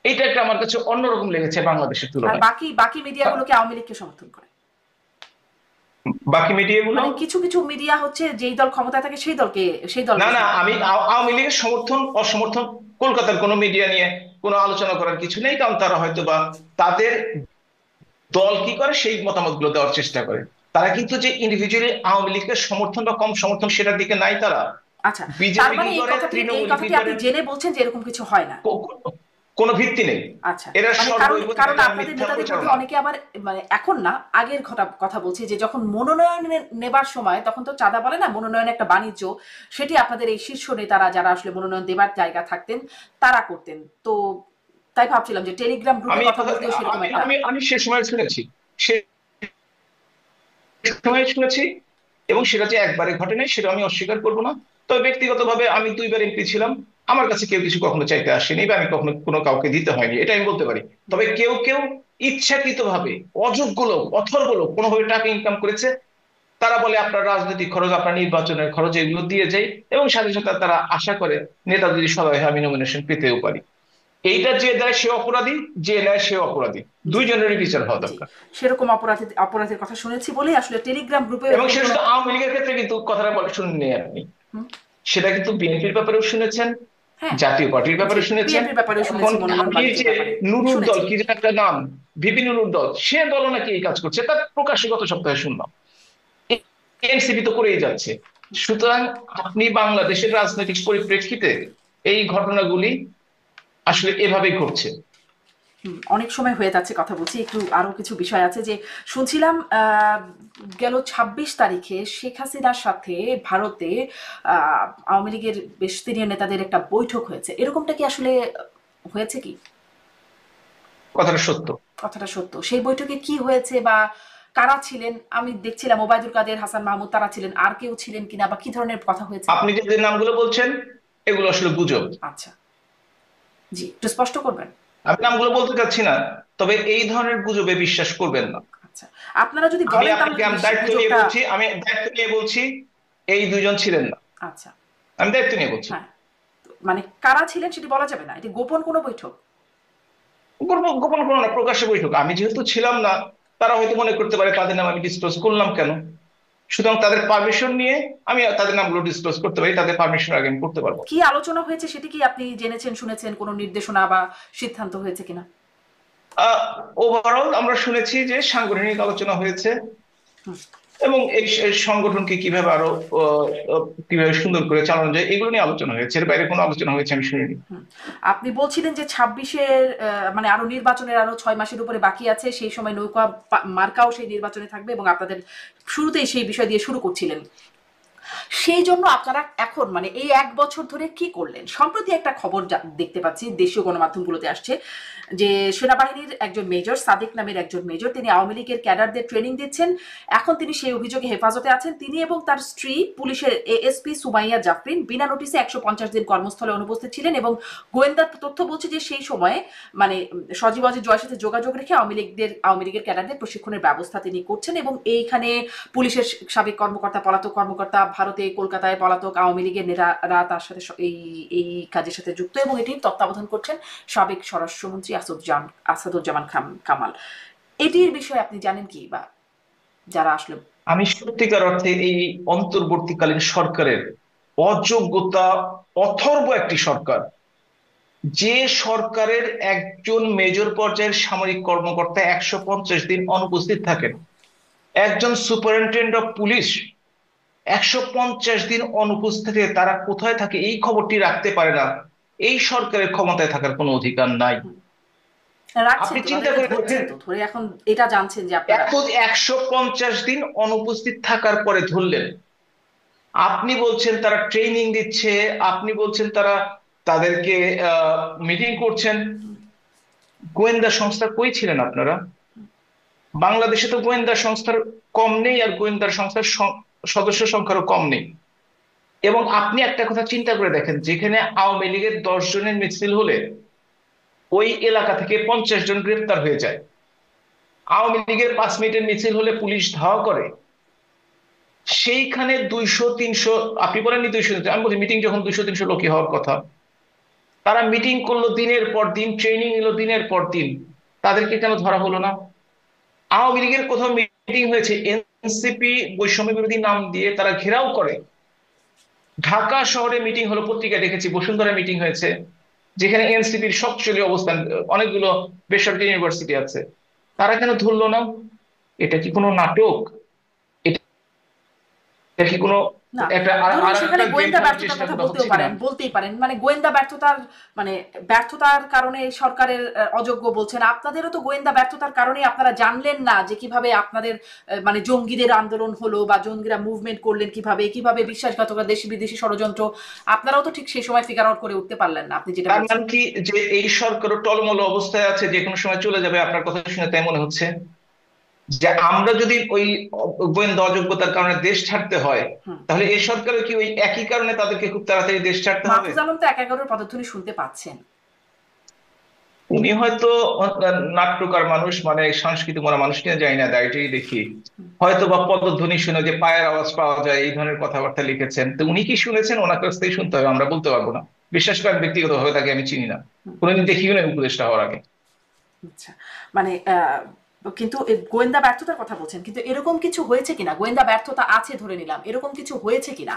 এটা একটা আমার কাছে অন্যরকম লেগেছে বাংলাদেশের আর তুলনায়। বাকি বাকি মিডিয়াগুলোকে আওয়ামী লীগকে সমর্থন করে। বাকি মিডিয়াগুলো, মানে কিছু কিছু মিডিয়া হচ্ছে যেই দল ক্ষমতায় থাকে সেই দলকে, সেই না দলকে না, সমর্থন আমি করে। আওয়ামী লীগের সমর্থন অসমর্থন কলকাতার কোনো মিডিয়া নিয়ে কোনো আলোচনা করার কিছু নেই, কারণ তারা হয়তো বা তাদের দল কি করে সেই মতামত গুলো দেওয়ার চেষ্টা করে। তারা কিন্তু যে ইন্ডিভিজুয়ালি আওয়ামী লীগের সমর্থন বা কম সমর্থন সেটার দিকে নাই তারা। আচ্ছা, তার বিজেপি মানে কি এই করে, কথাটি, এই তৃণমূল কি কথাটি আপনি করে, জেনে বলছেন যে এরকম কিছু হয় না? কোনো ভিত্তি নেই। আচ্ছা, এরা মানে কারণ সর্বৈব কারণ একটা আপনাদের মিথ্যা নেতাদের মধ্যে প্রচারণা। অনেকে আবার, মানে এখন না, আগের কথা বলছি, যে যখন মনোনয়ন নেবার সময় তখন তো চাঁদা বলে না, মনোনয়ন একটা বাণিজ্য, সেটি আপনাদের এই শীর্ষ নেতারা যারা আসলে মনোনয়ন দেবার জায়গা থাকতেন তারা করতেন। তো তাই ভাবছিলাম যে টেলিগ্রাম গ্রুপে আমি কথা বলতেও সেরকম আমি একটা। আমি আমি সে সময় শুনেছি, সে সময় শুনেছি, এবং সেটা যে একবারে ঘটে নাই সেটা আমি অস্বীকার করবো না। তবে ব্যক্তিগতভাবে আমি 2বার এমপি ছিলাম, আমার কাছে কেউ কিছু কখনো চাইতে আসেনি, বা আমি কখনো কোনো কাউকে দিতে হয়নি, এটা আমি বলতে পারি। তবে কেউ কেউ ইচ্ছাকৃতভাবে অযোগ্য লোক, অথর্ব লোক কোনোভাবে টাকা ইনকাম করেছে, তারা বলে আপনার রাজনৈতিক খরচ, আপনার নির্বাচনের খরচ এগুলো দিয়ে যায়, এবং সাথে সাথে তারা আশা করে নেতা যদি সদয় হয় আমি নমিনেশন পেতেও পারি। এইটা যে দেয় সে অপরাধী, যে নেয় সে অপরাধী, জি দুইজনেরই বিচার হওয়া জি, দরকার। সেরকম অপরাধের কথা শুনেছি বলেই আসলে টেলিগ্রাম গ্রুপে এবং এরকম সেটা কোনো। শুধু আওয়ামী লীগের ক্ষেত্রে কিন্তু কথাটা বলে শুনলেন আপনি, হুম, সেটা কিন্তু বিএনপির ব্যাপারেও শুনেছেন, হ্যাঁ, জাতীয় পার্টির জি, ব্যাপারে শুনেছেন। বিএনপির ব্যাপারেও এখন শুনেছি, মনোনয়ন আপনি বাণিজ্যের যে ব্যাপারে নুরুর দল, শুনেছি। কি যেন একটা নাম, ভিপি নুরুর দল, সে দলও নাকি এই কাজ করছে, তার প্রকাশ্যে গত সপ্তাহে শুনলাম। এনসিপি তো করেই যাচ্ছে। সুতরাং আপনি বাংলাদেশের রাজনৈতিক পরিপ্রেক্ষিতে এই ঘটনাগুলি আসলে এভাবেই ঘটছে। অনেক সময় হয়ে যাচ্ছে কথা বলছি, একটু আরো কিছু বিষয় আছে যে শুনছিলাম, গেল 26 তারিখে শেখ হাসিনার সাথে ভারতে আওয়ামী লীগের বেশ সিনিয়র নেতাদের একটা বৈঠক হয়েছে, এরকমটা কি আসলে হয়েছে কি? কথাটা সত্য। কথাটা সত্য? সেই বৈঠকে কি হয়েছে বা কারা ছিলেন? আমি দেখছিলাম ওবায়দুল কাদের, হাসান মাহমুদ তারা ছিলেন, আর কেউ ছিলেন কিনা, বা কি ধরনের কথা হয়েছে? আপনি যে যে নামগুলো বলছেন এগুলো আসলে গুজব। আচ্ছা, জি, একটু স্পষ্ট করবেন। আমি নামগুলো বলতে চাচ্ছি না, তবে এই ধরনের গুজবে বিশ্বাস করবেন না। আচ্ছা, আপনারা যদি আমি বলেন তাহলে আপনাকে, তো আমি নিশ্চয়ই দায়িত্ব নিয়ে গুজবটা। বলছি, এই দুইজন ছিলেন না। আচ্ছা, আমি দায়িত্ব নিয়ে বলছি। হ্যাঁ, মানে কারা ছিলেন সেটি বলা যাবে না, এটি গোপন কোনো বৈঠক। গোপন গোপন কোনো না, প্রকাশ্যে বৈঠক। আমি যেহেতু ছিলাম না, তারা হয়তো মনে করতে পারে তাদের নাম আমি ডিসক্লোজ করলাম কেন। সুতরাং তাদের পারমিশন নিয়ে আমি তাদের নামগুলো ডিসক্লোজ করতে পারি, তাদের পারমিশন আগে আমি করতে পারবো। কি আলোচনা হয়েছে সেটি কি আপনি জেনেছেন, শুনেছেন, কোনো নির্দেশনা বা সিদ্ধান্ত হয়েছে কিনা? ওভারঅল আমরা শুনেছি যে সাংগঠনিক আলোচনা হয়েছে, হুম এবং এই সংগঠনকে কিভাবে আরো আহ, আহ, কিভাবে সুন্দর করে চালানো যায় এগুলো নিয়ে আলোচনা হয়েছে। এর বাইরে কোনো আলোচনা হয়েছে আমি শুনিনি। হুম। আপনি বলছিলেন যে 26-এর, মানে আরো নির্বাচনের আরো 6 মাসের উপরে বাকি আছে, সেই সময় নৌকা মার্কাও সেই নির্বাচনে থাকবে এবং আপনাদের শুরুতেই সেই বিষয় দিয়ে শুরু করছিলেন। সেই জন্য আপনারা এখন মানে এই 1 বছর ধরে কি করলেন? সম্প্রতি একটা খবর দেখতে পাচ্ছি, দেশীয় গণমাধ্যমগুলোতে আসছে যে সেনাবাহিনীর একজন মেজর, সাদিক নামের একজন মেজর, তিনি আওয়ামী লীগের ক্যাডারদের ট্রেনিং দিচ্ছেন। এখন তিনি সেই অভিযোগে হেফাজতে আছেন। তিনি এবং তার স্ত্রী পুলিশের এএসপি সুমাইয়া জাফরিন বিনা নোটিসে 150 দিন কর্মস্থলে অনুপস্থিত ছিলেন এবং গোয়েন্দা তথ্য বলছে যে সেই সময়ে মানে সজীব অজিত জয়ের সাথে যোগাযোগ রেখে আওয়ামী লীগের ক্যাডারদের প্রশিক্ষণের ব্যবস্থা তিনি করছেন এবং এইখানে পুলিশের সাবেক কর্মকর্তা, পলাতক কর্মকর্তা, ভারতে কলকাতায় পলাতক আওয়ামী লীগের নেতারা তার সাথে এই এই কাজের সাথে যুক্ত এবং এটির তত্ত্বাবধান করছেন সাবেক স্বরাষ্ট্রমন্ত্রী আসাদুজ্জামান কামাল। এটির বিষয়ে আপনি জানেন কি, বা যারা আসলে? আমি সত্যিকার অর্থে এই অন্তর্বর্তীকালীন সরকারের অযোগ্যতা অথর্ব একটি সরকার, যে সরকারের একজন মেজর পর্যায়ের সামরিক কর্মকর্তা 150 দিন অনুপস্থিত থাকেন, একজন সুপারিনটেন্ডেন্ট অফ পুলিশ 150 দিন অনুপস্থিত, তারা কোথায় থাকে এই খবরটি রাখতে পারে না। এই সরকারের ক্ষমতায় থাকার কোনো অধিকার নাই। রাখছেন আপনি তো, চিন্তা তাদেরকে করে ধরছেন দেখেন, তো, ধরে এখন এটা জানছেন যে আপনারা এত 150 দিন অনুপস্থিত থাকার পরে ধরলেন। আপনি বলছেন তারা ট্রেনিং দিচ্ছে, আপনি বলছেন তারা তাদেরকে মিটিং করছেন। গোয়েন্দা সংস্থা কই ছিলেন আপনারা? বাংলাদেশে তো গোয়েন্দা সংস্থার কম নেই, আর গোয়েন্দা সংস্থার সদস্য সংখ্যারও কম নেই। এবং আপনি একটা কথা চিন্তা করে দেখেন, যেখানে আওয়ামী লীগের 10 জনের মিছিল হলে ওই এলাকা থেকে 50 জন গ্রেপ্তার হয়ে যায়, আওয়ামী লীগের 5 মিনিটের মিছিল হলে পুলিশ ধাওয়া করে, সেইখানে 200-300, আপনি বলেননি 200, আমি বলি মিটিং যখন 200-300 লোকই হওয়ার কথা, তারা মিটিং করলো দিনের পর দিন, ট্রেনিং নিল দিনের পর দিন, তাদেরকে কেন ধরা হলো না? আওয়ামী লীগের কোথাও মিটিং হয়েছে, এনসিপি বৈষম্য বিরোধী নাম দিয়ে তারা ঘেরাও করে। ঢাকা শহরে মিটিং হলো, পত্রিকায় দেখেছি, বসুন্ধরা মিটিং হয়েছে, যেখানে এনসিপির সক্রিয় অবস্থান, অনেকগুলো বেসরকারি ইউনিভার্সিটি আছে, তারা কেন ধরলো না? এটা কি কোনো নাটক? এটা কি কোনো না, একটা ধরুন আর সেখানে একটা গেম গোয়েন্দা খেলার ব্যর্থতার চেষ্টা কথা করা হচ্ছে বলতেই পারেন মানে গোয়েন্দা ব্যর্থতার মানে ব্যর্থতার কারণে সরকারের অযোগ্য বলছেন। আপনাদেরও তো গোয়েন্দা ব্যর্থতার কারণে আপনারা জানলেন না যে কিভাবে আপনাদের মানে জঙ্গিদের আন্দোলন হলো বা জঙ্গিরা মুভমেন্ট করলেন, কিভাবে কিভাবে বিশ্বাসঘাতকতা, দেশি বিদেশি ষড়যন্ত্র, আপনারাও তো ঠিক সেই সময় ফিগার আউট করে উঠতে পারলেন না, আপনি যেটা তার বলছেন। মানে কি যে এই সরকারও টলমল অবস্থায় আছে, যে কোনো সময় চলে যাবে? আপনার কথা শুনে তাই মনে হচ্ছে যে আমরা যদি ওই গোয়েন্দা অযোগ্যতার কারণে দেশ ছাড়তে হয়, হুম। তাহলে এই সরকারের কি ওই একই কারণে তাদেরকে খুব তাড়াতাড়ি দেশ ছাড়তে হবে? মাহফুজ আলম তো 11-এর পদধ্বনি শুনতে পাচ্ছেন। উনি হয়তো নাট্যকার মানুষ, মানে সাংস্কৃতিক মনা মানুষ কিনা জানি না, দায়টাই দেখি, হয়তো বা পদধ্বনি শুনে যে পায়ের আওয়াজ পাওয়া যায় এই ধরনের কথাবার্তা লিখেছেন। তো উনি কি শুনেছেন, ওনার কাছ থেকে শুনতে হবে, আমরা বলতে পারবো না। বিশ্বাস করেন, ব্যক্তিগতভাবে তাকে আমি চিনি না, কোনোদিন দেখিও না উপদেষ্টা হওয়ার আগে। আচ্ছা, মানে কিন্তু গোয়েন্দা ব্যর্থতার কথা বলছেন, কিন্তু এরকম কিছু হয়েছে কিনা? গোয়েন্দা ব্যর্থতা আছে ধরে নিলাম, এরকম কিছু হয়েছে কিনা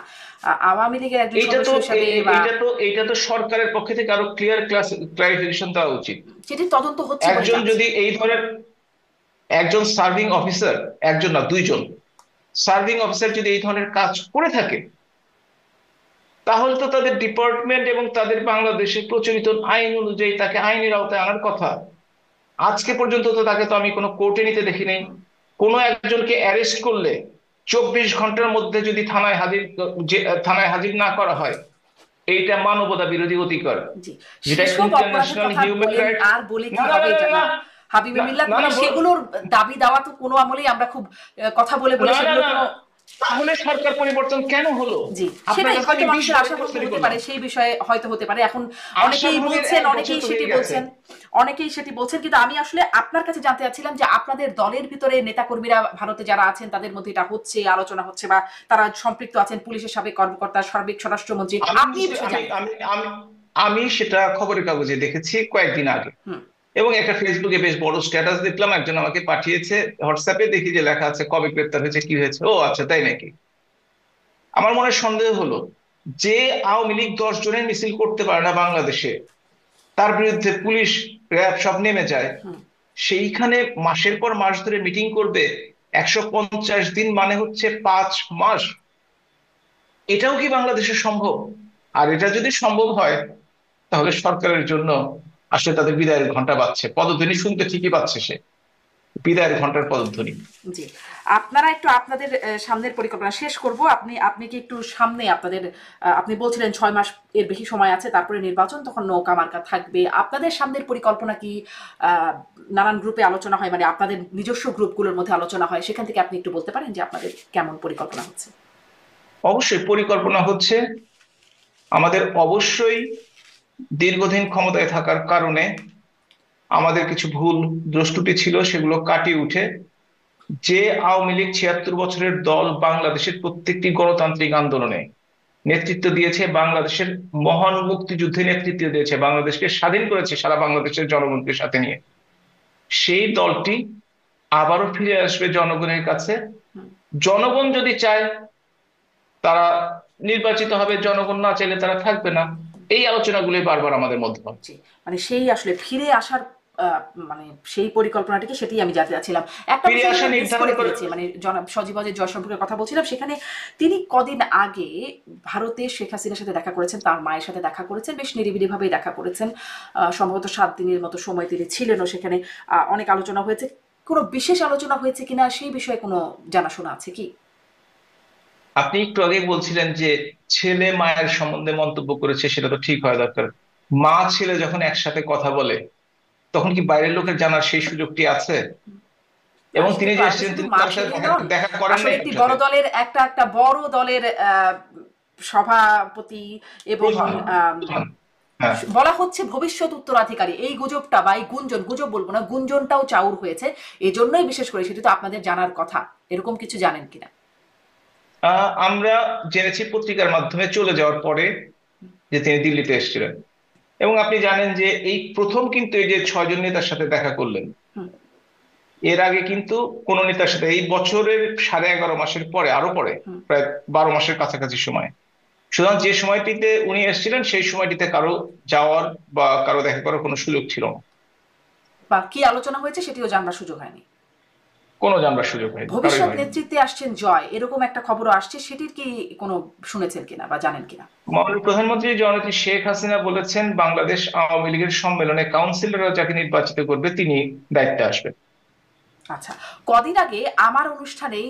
আওয়ামী লীগের একজন এইটা তো সদস্য হিসাবে বা? এইটা তো সরকারের পক্ষ থেকে আরো ক্লিয়ারিফিকেশন দেওয়া উচিত। সেটির তদন্ত হচ্ছে বলে একজন জানছি। যদি এই ধরনের, একজন সার্ভিং অফিসার, একজন না 2 জন সার্ভিং অফিসার যদি এই ধরনের কাজ করে থাকে, তাহলে তো তাদের ডিপার্টমেন্ট এবং তাদের বাংলাদেশের প্রচলিত আইন অনুযায়ী তাকে আইনের আওতায় আনার কথা। আজকে পর্যন্ত তো তাকে তো আমি কোনো কোর্টে নিতে দেখি নাই। কোনো একজনকে অ্যারেস্ট করলে 24 ঘন্টার মধ্যে যদি থানায় হাজির না করা হয়, এইটা মানবতা বিরোধী অধিকার, জি, যেটা সেসব অপরাধের ইন্টারন্যাশনাল কথা হিউম্যান বলেন রাইট। আর বলে না কি না হবে না জানাব না হাবিবে না মিল্লাত, না মানে না সেগুলোর দাবি দেওয়া তো কোনো আমলেই আমরা খুব কথা বলে বলে না না সেগুলো না কোনো। তাহলে সরকার পরিবর্তন কেন হলো? জি, আপনার সেটাই কাছে হয়তো আমি 20 মানুষের বার আশাভঙ্গ প্রশ্ন হতে করলাম। পারে, সেই বিষয়ে হয়তো হতে পারে। এখন অনেকেই আশাভঙ্গের বলছেন, 1 বছর তো হয়ে গেছে। অনেকেই সেটি বলছেন, কিন্তু আমি আসলে আপনার কাছে জানতে চাচ্ছিলাম যে আপনাদের দলের ভিতরে নেতাকর্মীরা ভারতে যারা আছেন তাদের মধ্যে এটা হচ্ছে, আলোচনা হচ্ছে বা তারা সম্পৃক্ত আছেন, পুলিশের সাবেক কর্মকর্তা, সাবেক স্বরাষ্ট্রমন্ত্রী, আমি আপনি এই বিষয়ে আমি জানেন আমি কিনা? আমি আমি সেটা খবরের কাগজে দেখেছি কয়েকদিন আগে, হুম। এবং একটা ফেসবুকে বেশ বড় স্ট্যাটাস দেখলাম, একজন আমাকে পাঠিয়েছে, হোয়াটসঅ্যাপে দেখি যে লেখা আছে কবে গ্রেপ্তার হয়েছে, কি হয়েছে। ও আচ্ছা, তাই নাকি? আমার মনে সন্দেহ হলো যে আওয়ামী লীগ 10 জনের মিছিল করতে পারে না বাংলাদেশে, তার বিরুদ্ধে পুলিশ, র্যাব সব নেমে যায়, হুম। সেইখানে মাসের পর মাস ধরে মিটিং করবে। 150 দিন মানে হচ্ছে 5 মাস। এটাও কি বাংলাদেশে সম্ভব? আর এটা যদি সম্ভব হয়, তাহলে সরকারের জন্য আসলে তাদের বিদায়ের ঘন্টা বাজছে, পদধ্বনি শুনতে ঠিকই পাচ্ছে সে। বিদায়ের ঘন্টার পদধ্বনি। জি। আপনারা একটু আপনাদের সামনের পরিকল্পনা শেষ করব। আপনি আপনি কি একটু সামনে আপনাদের আপনি বলছিলেন ৬ মাস এর বেশি সময় আছে, তারপরে নির্বাচন, তখন নৌকা মার্কা থাকবে। আপনাদের সামনের পরিকল্পনা কি আ নানান গ্রুপে আলোচনা হয়, মানে আপনাদের নিজস্ব গ্রুপগুলোর মধ্যে আলোচনা হয়। সেখান থেকে আপনি একটু বলতে পারেন যে আপনাদের কেমন পরিকল্পনা হচ্ছে? অবশ্যই পরিকল্পনা হচ্ছে, আমাদের অবশ্যই দীর্ঘদিন ক্ষমতায় থাকার কারণে আমাদের কিছু ভুল দ্রষ্টুটি ছিল, সেগুলো কাটিয়ে উঠে যে আওয়ামী লীগ ৭৬ বছরের দল বাংলাদেশের প্রত্যেকটি গণতান্ত্রিক আন্দোলনে নেতৃত্ব দিয়েছে, বাংলাদেশের মহান মুক্তিযুদ্ধে নেতৃত্ব দিয়েছে, বাংলাদেশকে স্বাধীন করেছে সারা বাংলাদেশের জনগণকে সাথে নিয়ে, সেই দলটি আবারও ফিরে আসবে জনগণের কাছে। হুম। জনগণ যদি চায় তারা নির্বাচিত হবে, জনগণ না চাইলে তারা থাকবে না। এই আলোচনাগুলো বারবার আমাদের মধ্যে হয়। জি, মানে সেই আসলে ফিরে আসার আ মানে সেই পরিকল্পনাটিকে, সেটিই আমি জানতে চাচ্ছিলাম। একটা ফিরে বিষয় আসা কিন্তু মিস নির্ধারণ করে করে। ফেলেছি, মানে জনাব সজীব ওয়াজেদ জয় সম্পর্কে কথা বলছিলাম। সেখানে তিনি কদিন আগে ভারতে শেখ হাসিনার সাথে দেখা করেছেন, তার মায়ের সাথে দেখা করেছেন। বেশ নিরিবিলিভাবেই দেখা করেছেন। সম্ভবত ৭ দিনের মতো সময় তিনি ছিলেনও সেখানে। অনেক আলোচনা হয়েছে। কোনো বিশেষ আলোচনা হয়েছে কিনা সেই বিষয়ে কোনো জানাশোনা আছে কি? আপনি একটু আগে বলছিলেন যে ছেলে মায়ের সম্বন্ধে মন্তব্য করেছে, সেটা তো ঠিক হওয়া দরকার। মা ছেলে যখন একসাথে কথা বলে, তখন কি বাইরের লোকের জানার সেই সুযোগটি আছে? না, এবং সেটা তিনি তো যে আছে। এসেছেন, শুধু তিনি মা তার সাথে ছেলেই দেখা নন। দেখা করেন আসলে নাই একটি কার বড় সাথে? দলের একটা বড় দলের সভাপতি এবং প্রধান। আম প্রধান। হ্যাঁ। বলা হচ্ছে ভবিষ্যৎ উত্তরাধিকারী। এই গুজবটা বা এই গুঞ্জন, গুজব বলবো না, গুঞ্জনটাও চাউর হয়েছে। এজন্যই বিশেষ করে, সেটি তো আপনাদের জানার কথা। এরকম কিছু জানেন কিনা? আমরা জেনেছি পত্রিকার মাধ্যমে চলে যাওয়ার পরে যে তিনি দিল্লিতে এসেছিলেন। এবং আপনি জানেন যে এই প্রথম কিন্তু এই যে ৬ জন নেতার সাথে দেখা করলেন, হুম। এর আগে কিন্তু কোন নেতার সাথে এই বছরের 11.5 মাসের পরে, আরো পরে, হুম। প্রায় 12 মাসের কাছাকাছি সময়। সুতরাং যে সময়টিতে উনি এসেছিলেন সেই সময়টিতে কারো যাওয়ার বা কারো দেখা করার কোনো সুযোগ ছিল না। বা কি আলোচনা হয়েছে সেটিও জানবার সুযোগ হয়নি। কোনো জানবার সুযোগ হয়নি, কারোই ভবিষ্যৎ হয়নি। নেতৃত্বে আসছেন জয়, এরকম একটা খবরও আসছে। সেটির কি কোনো শুনেছেন কিনা বা জানেন কিনা? মাননীয় প্রধানমন্ত্রী জননেত্রী শেখ হাসিনা বলেছেন, বাংলাদেশ আওয়ামী লীগের সম্মেলনে কাউন্সিলররা যাকে নির্বাচিত করবে তিনি দায়িত্বে আসবেন। আচ্ছা। কদিন আগে আমার অনুষ্ঠানেই